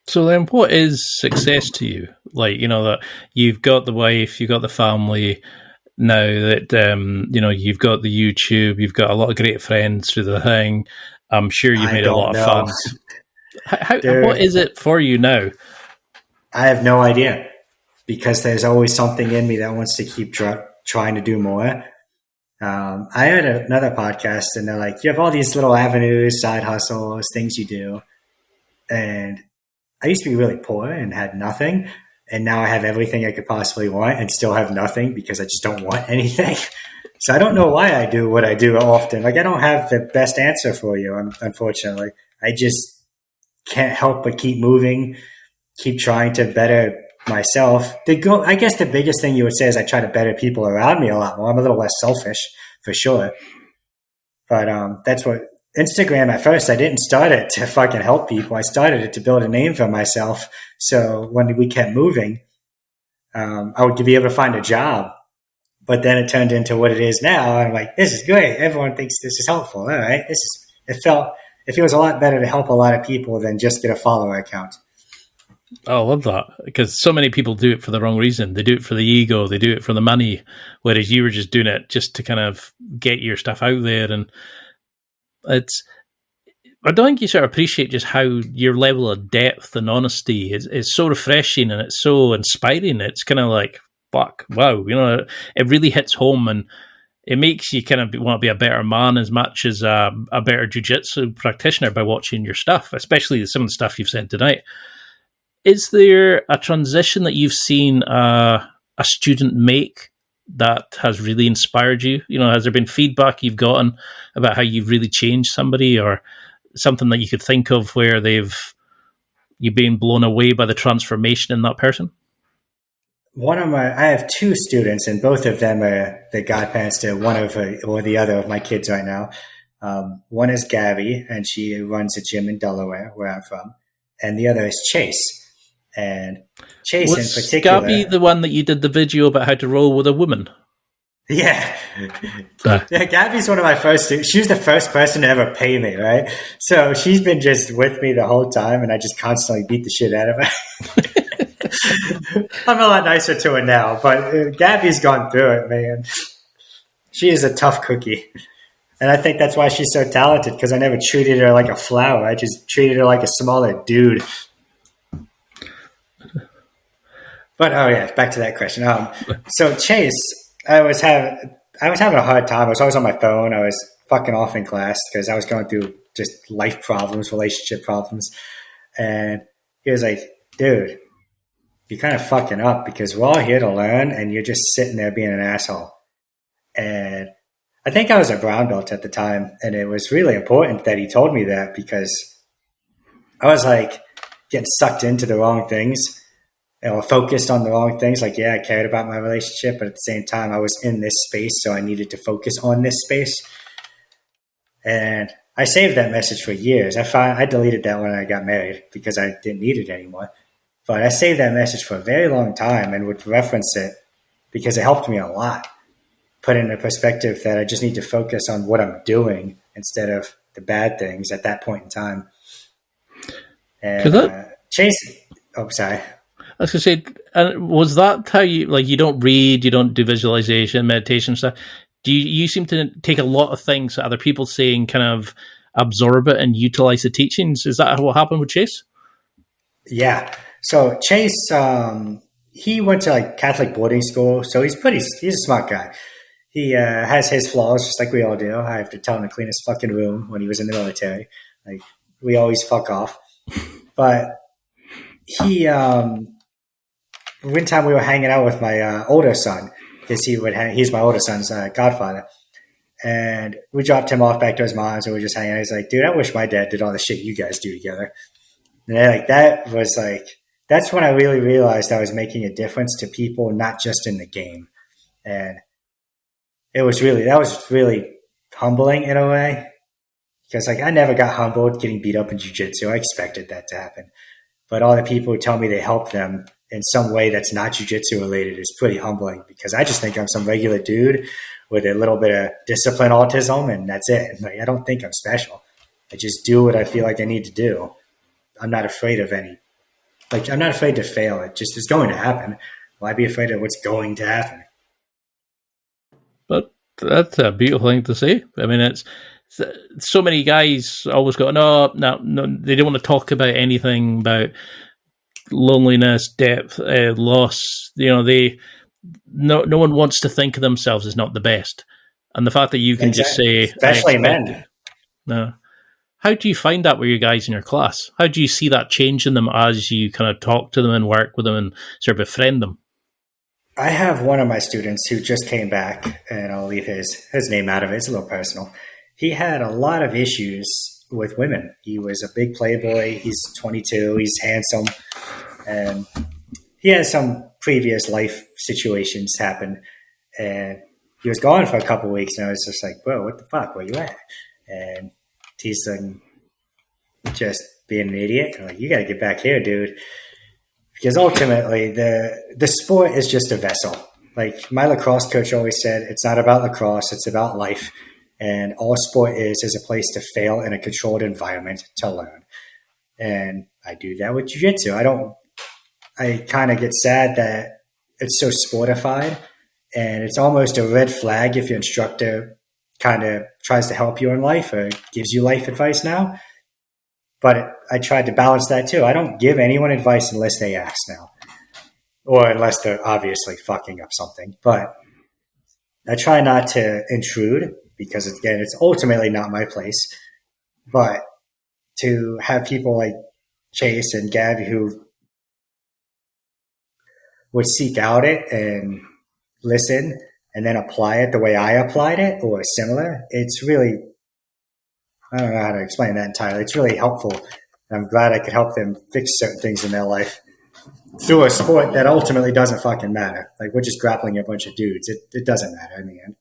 So then what is success to you? Like, that you've got the wife, you've got the family, now that, you've got the YouTube, you've got a lot of great friends through the thing. I'm sure you've made a lot of fun. What is it for you now? I have no idea, because there's always something in me that wants to keep trying to do more. I heard another podcast, and they're like, you have all these little avenues, side hustles, things you do. And I used to be really poor and had nothing. And now I have everything I could possibly want and still have nothing because I just don't want anything. So I don't know why I do what I do often. Like, I don't have the best answer for you, unfortunately. I just can't help but keep moving, keep trying to better myself. I guess the biggest thing you would say is I try to better people around me a lot more. I'm a little less selfish, for sure. But that's what Instagram, at first, I didn't start it to fucking help people. I started it to build a name for myself. So when we kept moving, I would be able to find a job. But then it turned into what it is now. And I'm like, this is great. Everyone thinks this is helpful. All right. It feels a lot better to help a lot of people than just get a follower account. Oh, I love that, because so many people do it for the wrong reason. They do it for the ego, they do it for the money, whereas you were just doing it just to kind of get your stuff out there. And it's, I don't think you sort of appreciate just how your level of depth and honesty is so refreshing, and it's so inspiring. It's kind of like, fuck, wow, it really hits home, and it makes you kind of want to be a better man as much as a better jiu-jitsu practitioner by watching your stuff, especially some of the stuff you've said tonight. Is there a transition that you've seen a student make that has really inspired you? Has there been feedback you've gotten about how you've really changed somebody, or something that you could think of where you've been blown away by the transformation in that person? I have two students, and both of them are the godparents to one or the other of my kids right now. One is Gabby, and she runs a gym in Delaware, where I'm from, and the other is Chase. And Chase in particular. Gabby the one that you did the video about how to roll with a woman? Yeah. Yeah, Gabby's one of my first students. She was the first person to ever pay me, right? So she's been just with me the whole time, and I just constantly beat the shit out of her. I'm a lot nicer to her now, but Gabby's gone through it, man. She is a tough cookie. And I think that's why she's so talented, because I never treated her like a flower. I just treated her like a smaller dude. But back to that question. So Chase, I was having a hard time. I was always on my phone. I was fucking off in class because I was going through just life problems, relationship problems. And he was like, dude, you're kind of fucking up because we're all here to learn and you're just sitting there being an asshole. And I think I was a brown belt at the time. And it was really important that he told me that, because I was like getting sucked into the wrong things. Focused on the wrong things. Like, yeah, I cared about my relationship, but at the same time, I was in this space, so I needed to focus on this space. And I saved that message for years. I deleted that when I got married because I didn't need it anymore. But I saved that message for a very long time and would reference it because it helped me a lot. Put it in a perspective that I just need to focus on what I'm doing instead of the bad things at that point in time. And Chase, sorry. I was going to say, was that how you don't read, you don't do visualization, meditation stuff? You seem to take a lot of things that other people say and kind of absorb it and utilize the teachings. Is that what happened with Chase? Yeah. So Chase, he went to Catholic boarding school. So he's a smart guy. He has his flaws, just like we all do. I have to tell him to clean his fucking room when he was in the military. Like, we always fuck off. But he, one time we were hanging out with my older son, because he's my older son's godfather. And we dropped him off back to his mom's and we were just hanging out. He's like, dude, I wish my dad did all the shit you guys do together. And that's when I really realized I was making a difference to people, not just in the game. And that was really humbling in a way. Because I never got humbled getting beat up in jiu-jitsu. I expected that to happen. But all the people who tell me they help them in some way that's not jiu-jitsu related is pretty humbling, because I just think I'm some regular dude with a little bit of discipline autism, and that's it. And I don't think I'm special. I just do what I feel like I need to do. I'm not afraid of I'm not afraid to fail. It just is going to happen. Why be afraid of what's going to happen? But that's a beautiful thing to say. I mean, it's so many guys always go, no, they don't want to talk about anything about loneliness, depth, loss. No one wants to think of themselves as not the best. And the fact that you can just say, especially men. No. How do you find that with your guys in your class? How do you see that change in them as you kind of talk to them and work with them and sort of befriend them? I have one of my students who just came back, and I'll leave his name out of it. It's a little personal. He had a lot of issues with women. He was a big playboy. He's 22. He's handsome. And he has some previous life situations happen. And he was gone for a couple of weeks. And I was just like, bro, what the fuck? Where you at? And he's just being an idiot. I'm like, you got to get back here, dude. Because ultimately, the sport is just a vessel. Like my lacrosse coach always said, it's not about lacrosse, it's about life. And all sport is a place to fail in a controlled environment to learn. And I do that with jiu-jitsu. I kind of get sad that it's so sportified, and it's almost a red flag if your instructor kind of tries to help you in life or gives you life advice now. But I tried to balance that too. I don't give anyone advice unless they ask now, or unless they're obviously fucking up something. But I try not to intrude because, again, it's ultimately not my place. But to have people like Chase and Gabby who would seek out it and listen and then apply it the way I applied it or similar, it's really, I don't know how to explain that entirely. It's really helpful. I'm glad I could help them fix certain things in their life through a sport that ultimately doesn't fucking matter. Like, we're just grappling a bunch of dudes. It doesn't matter in the end.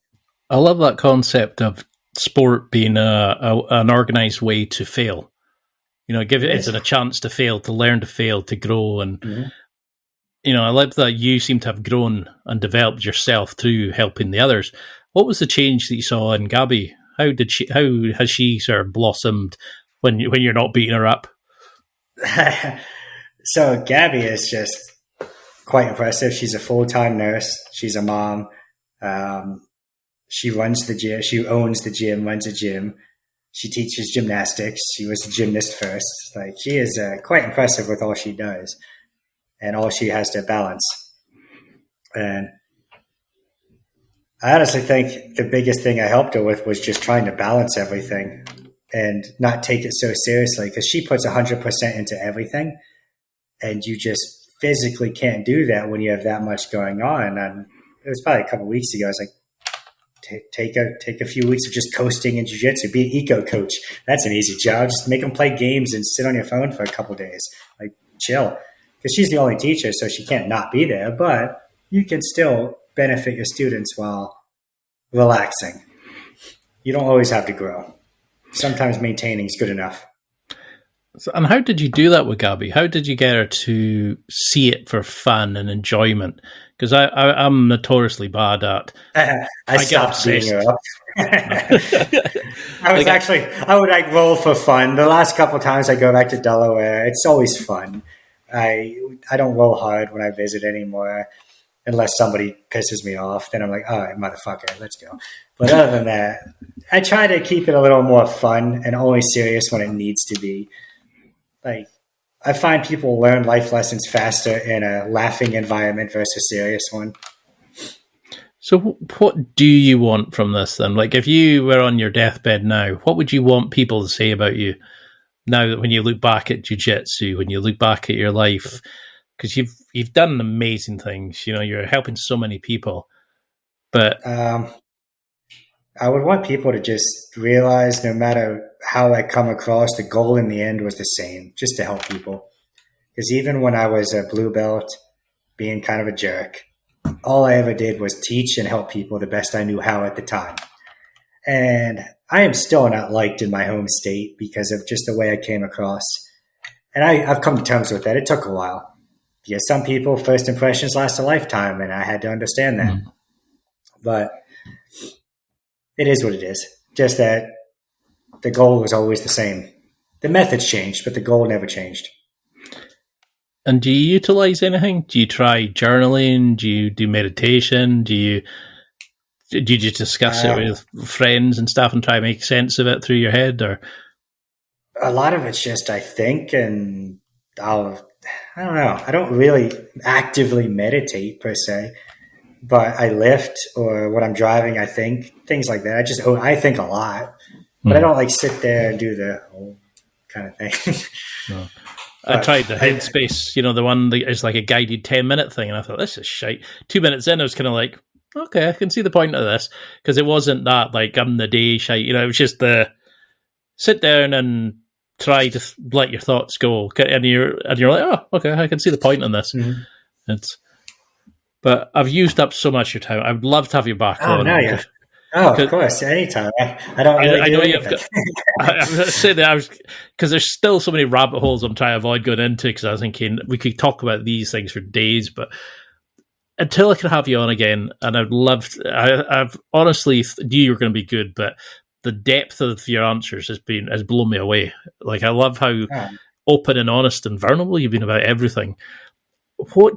I love that concept of sport being an organized way to fail. Give it a chance to fail, to learn to fail, to grow. And, I love that you seem to have grown and developed yourself through helping the others. What was the change that you saw in Gabby? How has she sort of blossomed when you're not beating her up? So Gabby is just quite impressive. She's a full-time nurse. She's a mom. She runs the gym. She owns the gym, runs a gym. She teaches gymnastics. She was a gymnast first. Like, she is quite impressive with all she does and all she has to balance. And I honestly think the biggest thing I helped her with was just trying to balance everything and not take it so seriously, because she puts 100% into everything. And you just physically can't do that when you have that much going on. And it was probably a couple of weeks ago. I was like, take a few weeks of just coasting in jiu-jitsu. Be an eco coach. That's an easy job. Just make them play games and sit on your phone for a couple of days. Like, chill. Because she's the only teacher, so she can't not be there. But you can still benefit your students while relaxing. You don't always have to grow. Sometimes maintaining is good enough. And how did you do that with Gabby? How did you get her to see it for fun and enjoyment? Because I'm notoriously bad at. I stopped beating her up. I would like roll for fun. The last couple of times I go back to Delaware, it's always fun. I don't roll hard when I visit anymore, unless somebody pisses me off. Then I'm like, all right, motherfucker, let's go. But other than that, I try to keep it a little more fun and always serious when it needs to be. Like, I find people learn life lessons faster in a laughing environment versus a serious one. So what do you want from this then? Like, if you were on your deathbed now, what would you want people to say about you now that when you look back at jiu-jitsu, when you look back at your life? Because you've done amazing things. You're helping so many people. But I would want people to just realize, no matter how I come across, the goal in the end was the same, just to help people. Because even when I was a blue belt, being kind of a jerk, all I ever did was teach and help people the best I knew how at the time. And I am still not liked in my home state because of just the way I came across. And I've come to terms with that. It took a while. Because some people, first impressions last a lifetime, and I had to understand that. But it is what it is. Just that the goal was always the same. The methods changed, but the goal never changed. And do you utilize anything? Do you try journaling? Do you do meditation? Do you just discuss it with friends and stuff and try to make sense of it through your head? Or a lot of it's just I think, and I don't know. I don't really actively meditate per se, but I lift, or when I'm driving, I think, things like that. I think a lot, but I don't like sit there and do the whole kind of thing. No. I tried the Headspace, the one that is like a guided 10-minute thing, and I thought, this is shite. 2 minutes in, I was kind of like, okay, I can see the point of this, because it wasn't that like I'm the day shite. It was just the sit down and try to let your thoughts go, and you're like, oh, okay, I can see the point in this. Mm-hmm. But I've used up so much of your time. I would love to have you back on. No, yeah. Of course, anytime. I don't really I do know anything. I say that because there's still so many rabbit holes I'm trying to avoid going into, because I was thinking we could talk about these things for days, but until I can have you on again, and I've honestly knew you were going to be good, but the depth of your answers has blown me away. Like, I love how open and honest and vulnerable you've been about everything. what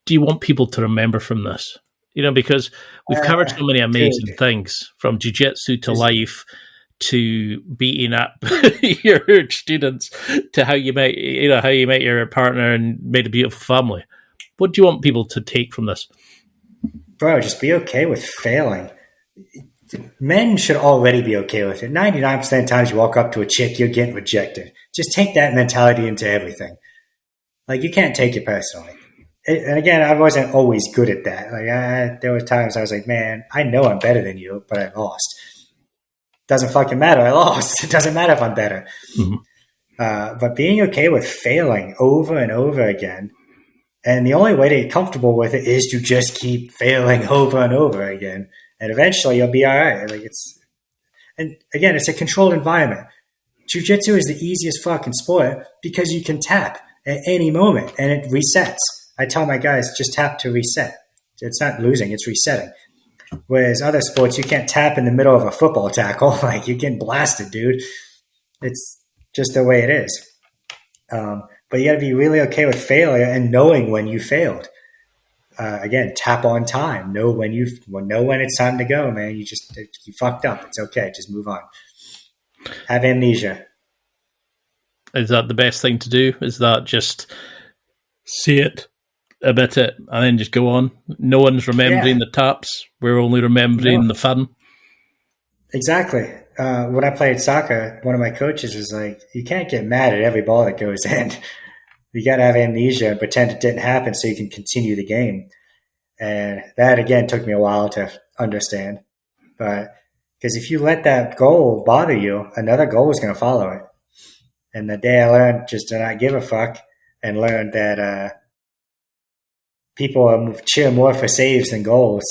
do you want people to remember from this? Because we've covered so many amazing things, from jiu-jitsu to life to beating up your students to how you met your partner and made a beautiful family. What do you want people to take from this? Bro, just be okay with failing. Men should already be okay with it. 99% of the times you walk up to a chick, you're getting rejected. Just take that mentality into everything. Like, you can't take it personally. And again, I wasn't always good at that. Like, there were times I was like, man, I know I'm better than you, but I lost. Doesn't fucking matter. I lost. It doesn't matter if I'm better. Mm-hmm. But being okay with failing over and over again, and the only way to get comfortable with it is to just keep failing over and over again, and eventually you'll be all right. And again, it's a controlled environment. Jiu-Jitsu is the easiest fucking sport because you can tap at any moment and it resets. I tell my guys, just tap to reset. It's not losing; it's resetting. Whereas other sports, you can't tap in the middle of a football tackle. Like, you're getting blasted, dude. It's just the way it is. But you got to be really okay with failure and knowing when you failed. Again, tap on time. Know when it's time to go, man. You fucked up. It's okay. Just move on. Have amnesia. Is that the best thing to do? Is that just see it, admit it, and then just go on? No one's remembering the taps. We're only remembering the fun. Exactly. When I played soccer, one of my coaches was like, you can't get mad at every ball that goes in. You got to have amnesia and pretend it didn't happen so you can continue the game. And that, again, took me a while to understand. But because if you let that goal bother you, another goal is going to follow it. And the day I learned just to not give a fuck and learned that people cheer more for saves than goals,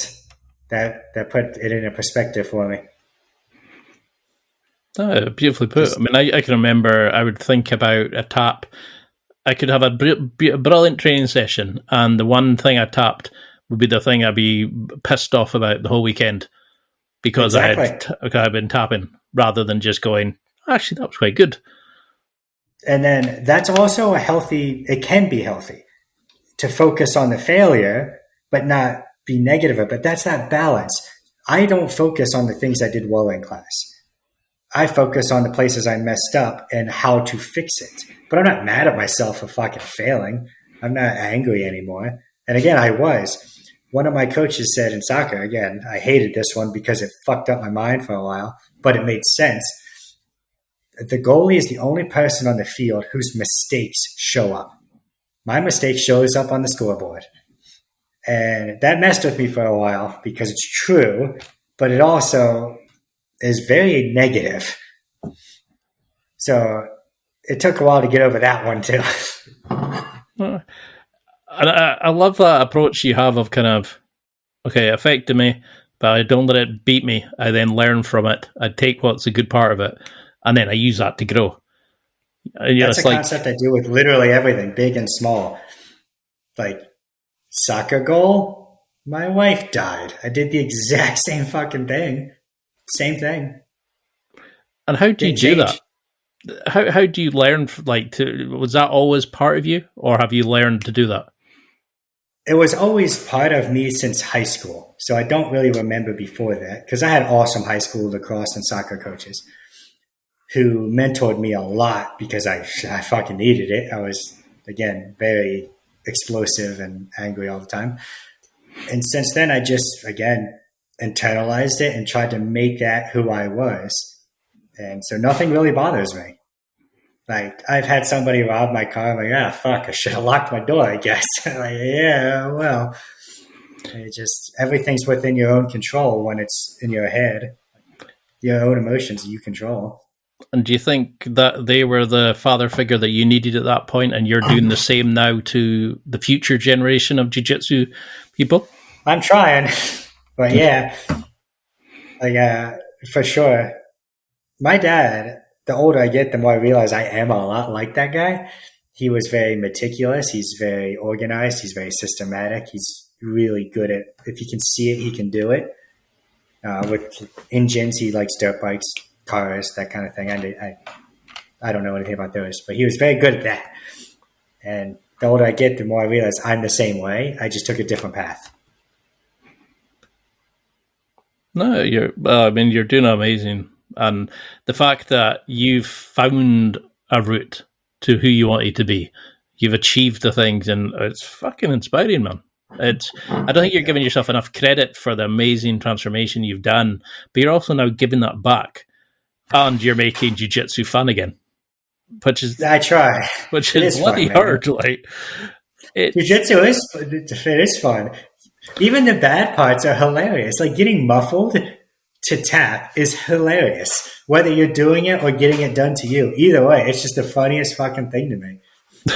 that put it in a perspective for me. Oh, beautifully put. I mean, I can remember I would think about a tap. I could have a brilliant training session, and the one thing I tapped would be the thing I'd be pissed off about the whole weekend because I had been tapping rather than just going, actually, that was quite good. And then that's also it can be healthy to focus on the failure, but not be negative about it. But that's that balance. I don't focus on the things I did well in class. I focus on the places I messed up and how to fix it. But I'm not mad at myself for fucking failing. I'm not angry anymore. And again, I was. One of my coaches said in soccer, again, I hated this one because it fucked up my mind for a while, but it made sense. The goalie is the only person on the field whose mistakes show up. My mistake shows up on the scoreboard. And that messed with me for a while because it's true, but it also is very negative. So it took a while to get over that one too. I love that approach you have of kind of, okay, it affected me, but I don't let it beat me. I then learn from it. I take what's a good part of it, and then I use that to grow. That's a concept I do with literally everything, big and small. Like, soccer goal, my wife died. I did the exact same fucking thing. Same thing. And how do you do that? How do you learn? Was that always part of you, or have you learned to do that? It was always part of me since high school. So I don't really remember before that because I had awesome high school lacrosse and soccer coaches who mentored me a lot because I fucking needed it. I was, again, very explosive and angry all the time. And since then, I just, again, internalized it and tried to make that who I was. And so nothing really bothers me. Like, I've had somebody rob my car. I'm like, fuck, I should have locked my door, I guess. Like, yeah, well, everything's within your own control when it's in your head. Your own emotions you control. And do you think that they were the father figure that you needed at that point, and you're doing the same now to the future generation of jiu-jitsu people? I'm trying, but yeah, for sure. My dad, the older I get, the more I realize I am a lot like that guy. He was very meticulous. He's very organized. He's very systematic. He's really good at, if he can see it, he can do it. With engines, he likes dirt bikes, cars, that kind of thing. I don't know anything about those, but he was very good at that. And the older I get, the more I realize I'm the same way. I just took a different path. No, you're doing amazing. And the fact that you've found a route to who you wanted to be, you've achieved the things, and it's fucking inspiring, man. I don't think you're giving yourself enough credit for the amazing transformation you've done, but you're also now giving that back, and you're making jiu-jitsu fun again, I try. Which is bloody hard. Like, jiu-jitsu is fun. Even the bad parts are hilarious. Like getting muffled to tap is hilarious. Whether you're doing it or getting it done to you, either way, it's just the funniest fucking thing to me.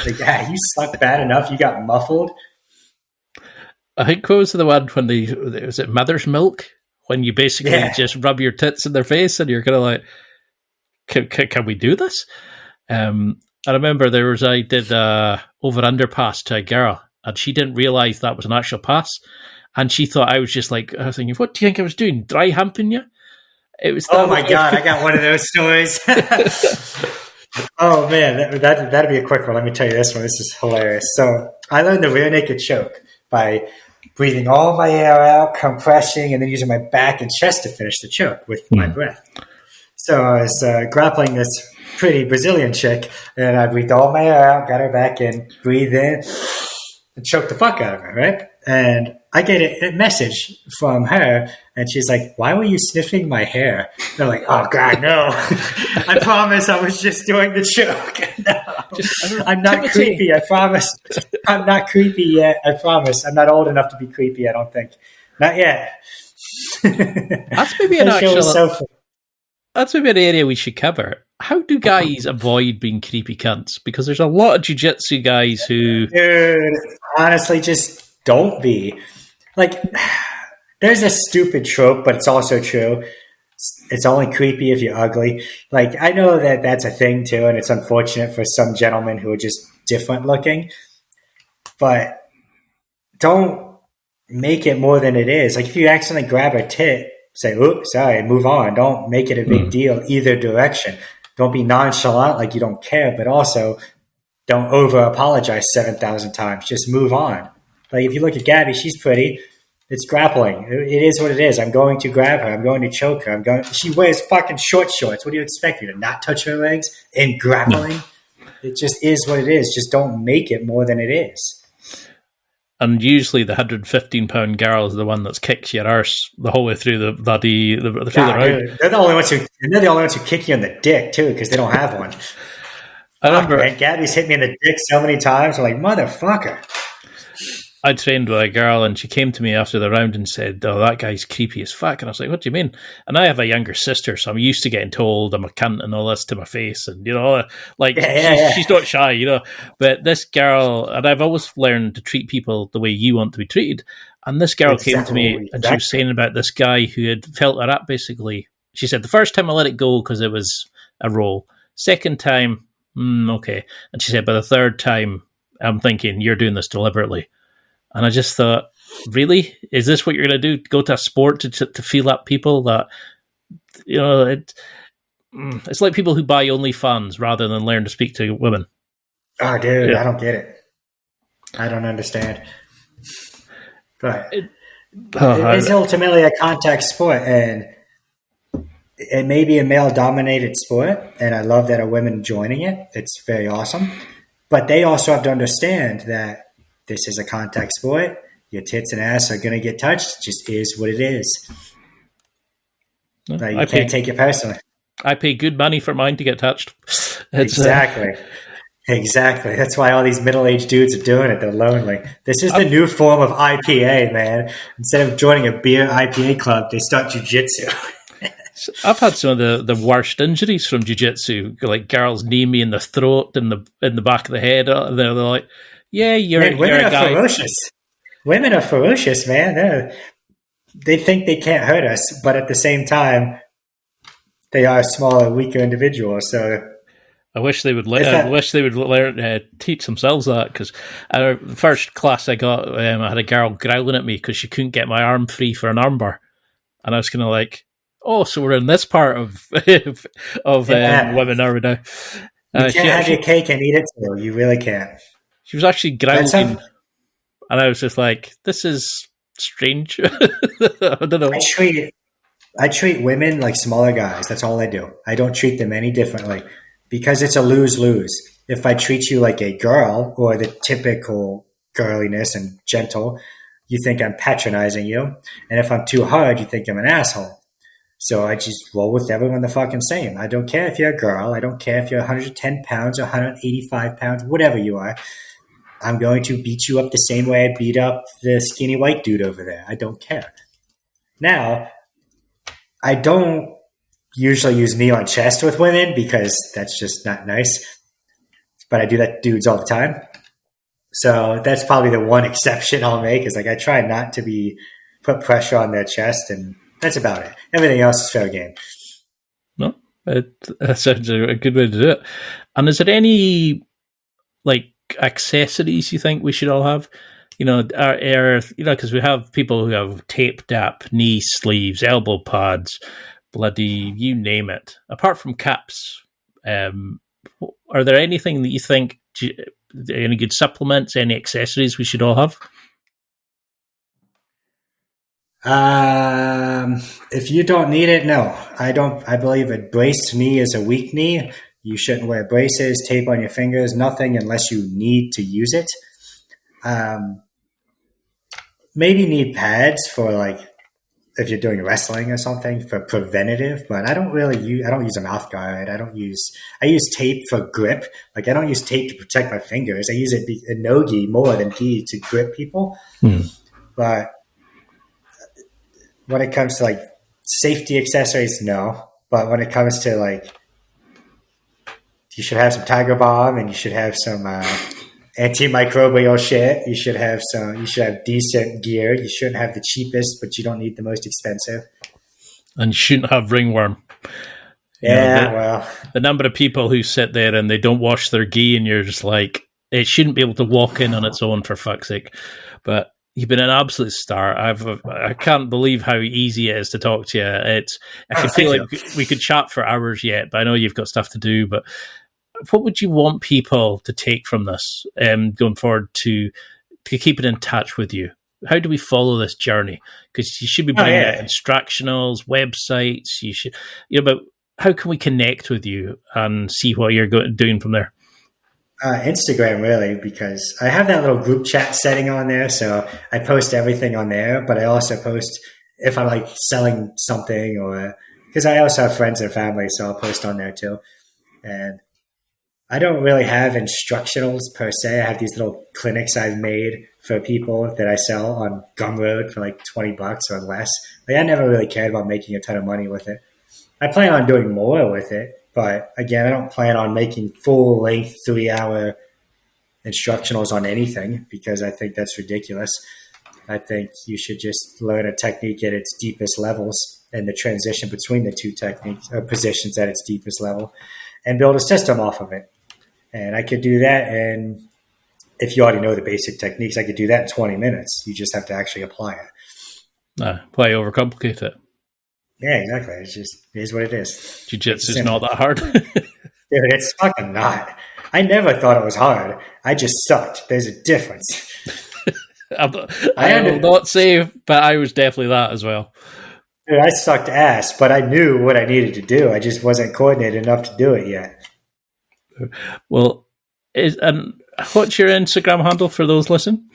Like, you suck bad enough, you got muffled. I think what was the one when was it mother's milk? When you basically just rub your tits in their face and you're kind of like, can we do this? I remember I did over-under pass to a girl, and she didn't realize that was an actual pass. And she thought I was just like, I was thinking, what do you think I was doing? Dry humping you? It was. Oh my God, I got one of those stories. Oh man, that'd be a quick one. Let me tell you this one. This is hilarious. So I learned the rear naked choke by breathing all my air out, compressing, and then using my back and chest to finish the choke with my breath. So I was grappling this pretty Brazilian chick, and I breathed all my air out, got her back in, breathe in, and choked the fuck out of her, right? And I get a message from her, and she's like, "Why were you sniffing my hair?" And I'm like, "Oh God, no! I promise I was just doing the choke. No, I'm not creepy. I promise. I'm not creepy yet. I promise. I'm not old enough to be creepy. I don't think. Not yet." That's maybe that's maybe an area we should cover. How do guys avoid being creepy cunts? Because there's a lot of jiu-jitsu guys who... Dude, honestly, just don't be. Like, there's a stupid trope, but it's also true. It's only creepy if you're ugly. Like, I know that that's a thing, too, and it's unfortunate for some gentlemen who are just different looking. But don't make it more than it is. Like, if you accidentally grab a tit, say, "Oops, sorry," move on. Don't make it a big deal either direction. Don't be nonchalant like you don't care, but also don't over-apologize 7,000 times. Just move on. Like, if you look at Gabby, she's pretty. It's grappling. It is what it is. I'm going to grab her. I'm going to choke her. She wears fucking short shorts. What do you expect me to not touch her legs in grappling? It just is what it is. Just don't make it more than it is. And usually the 115-pound girl is the one that kicks your arse the whole way through the round. They're the only ones who kick you in the dick too, because they don't have one. I remember, man, Gabby's hit me in the dick so many times. I'm like, motherfucker. I trained with a girl, and she came to me after the round and said, "Oh, that guy's creepy as fuck." And I was like, "What do you mean?" And I have a younger sister, so I'm used to getting told I'm a cunt and all this to my face, and she's not shy, But this girl, and I've always learned to treat people the way you want to be treated. And this girl came to me, and she was saying about this guy who had felt her up. Basically, she said the first time I let it go because it was a roll. Second time, okay, and she said by the third time, I'm thinking you're doing this deliberately. And I just thought, really? Is this what you're going to do? Go to a sport to feel up people that, it's like people who buy OnlyFans rather than learn to speak to women. Oh, dude, yeah. I don't get it. I don't understand. But it's ultimately a contact sport, and it may be a male-dominated sport, and I love that there are women joining it. It's very awesome. But they also have to understand that this is a contact sport. Your tits and ass are going to get touched. It just is what it is. You can't take it personally. I pay good money for mine to get touched. Exactly. That's why all these middle-aged dudes are doing it. They're lonely. This is the new form of IPA, man. Instead of joining a beer IPA club, they start jiu-jitsu. I've had some of the worst injuries from jiu-jitsu. Like girls knee me in the throat, in the back of the head. They're like, "Yeah, women are ferocious. Women are ferocious, man. They think they can't hurt us, but at the same time, they are smaller, weaker individuals. So I wish they would learn teach themselves that, because the first class I got, I had a girl growling at me because she couldn't get my arm free for an armbar, and I was kind of like, "Oh, so we're in this part of women, are we now?" You can't have your cake and eat it too. You really can't. She was actually growling, and I was just like, "This is strange." I don't know. I treat women like smaller guys. That's all I do. I don't treat them any differently because it's a lose-lose. If I treat you like a girl or the typical girliness and gentle, you think I'm patronizing you. And if I'm too hard, you think I'm an asshole. So I just roll with everyone the fucking same. I don't care if you're a girl. I don't care if you're 110 pounds or 185 pounds, whatever you are. I'm going to beat you up the same way I beat up the skinny white dude over there. I don't care. Now, I don't usually use knee on chest with women because that's just not nice. But I do that to dudes all the time. So that's probably the one exception I'll make is like I try not to put pressure on their chest, and that's about it. Everything else is fair game. No, that sounds a good way to do it. And is there any like accessories you think we should all have? Because we have people who have tape dap, knee sleeves, elbow pads, bloody you name it. Apart from caps, are there anything that you think? Any good supplements? Any accessories we should all have? If you don't need it, no. I don't. I believe a braced knee is a weak knee. You shouldn't wear braces, tape on your fingers, nothing unless you need to use it. Maybe need pads for like if you're doing wrestling or something for preventative, but I don't use a mouth guard. I use tape for grip. Like I don't use tape to protect my fingers. I use a no-gi more than gi to grip people. But when it comes to like safety accessories, no. But when it comes to like, you should have some Tiger Balm and you should have some antimicrobial shit. You should have decent gear. You shouldn't have the cheapest, but you don't need the most expensive. And you shouldn't have ringworm. The number of people who sit there and they don't wash their gi, and you're just like, it shouldn't be able to walk in on its own, for fuck's sake. But you've been an absolute star. I can't believe how easy it is to talk to you. I can feel like we could chat for hours yet, but I know you've got stuff to do. But what would you want people to take from this going forward to keep it in touch with you? How do we follow this journey? Because you should be bringing out instructionals, websites. But how can we connect with you and see what you're doing from there? Instagram, really, because I have that little group chat setting on there. So I post everything on there, but I also post if I'm like selling something or because I also have friends and family, so I'll post on there too. And I don't really have instructionals per se. I have these little clinics I've made for people that I sell on Gumroad for like $20 or less. Like I never really cared about making a ton of money with it. I plan on doing more with it, but again, I don't plan on making full-length 3-hour instructionals on anything because I think that's ridiculous. I think you should just learn a technique at its deepest levels and the transition between the two techniques or positions at its deepest level and build a system off of it. And I could do that, and if you already know the basic techniques, I could do that in 20 minutes. You just have to actually apply it. Why overcomplicate it? Yeah, exactly. It is what it is. Jiu-Jitsu is not that hard. Dude, it's fucking not. I never thought it was hard. I just sucked. There's a difference. I will not say, but I was definitely that as well. Dude, I sucked ass, but I knew what I needed to do. I just wasn't coordinated enough to do it yet. Well, what's your Instagram handle for those listening?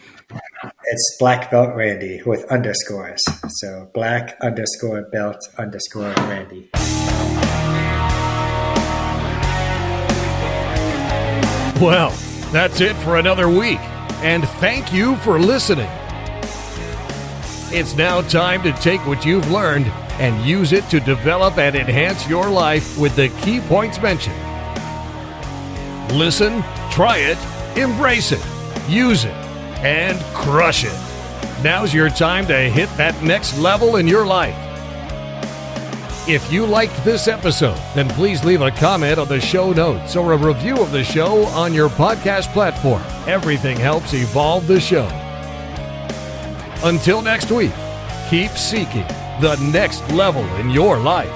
It's Black Belt Randy with underscores. So Black_Belt_Randy. Well, that's it for another week. And thank you for listening. It's now time to take what you've learned and use it to develop and enhance your life with the key points mentioned. Listen, try it, embrace it, use it, and crush it. Now's your time to hit that next level in your life. If you liked this episode, then please leave a comment on the show notes or a review of the show on your podcast platform. Everything helps evolve the show. Until next week, keep seeking the next level in your life.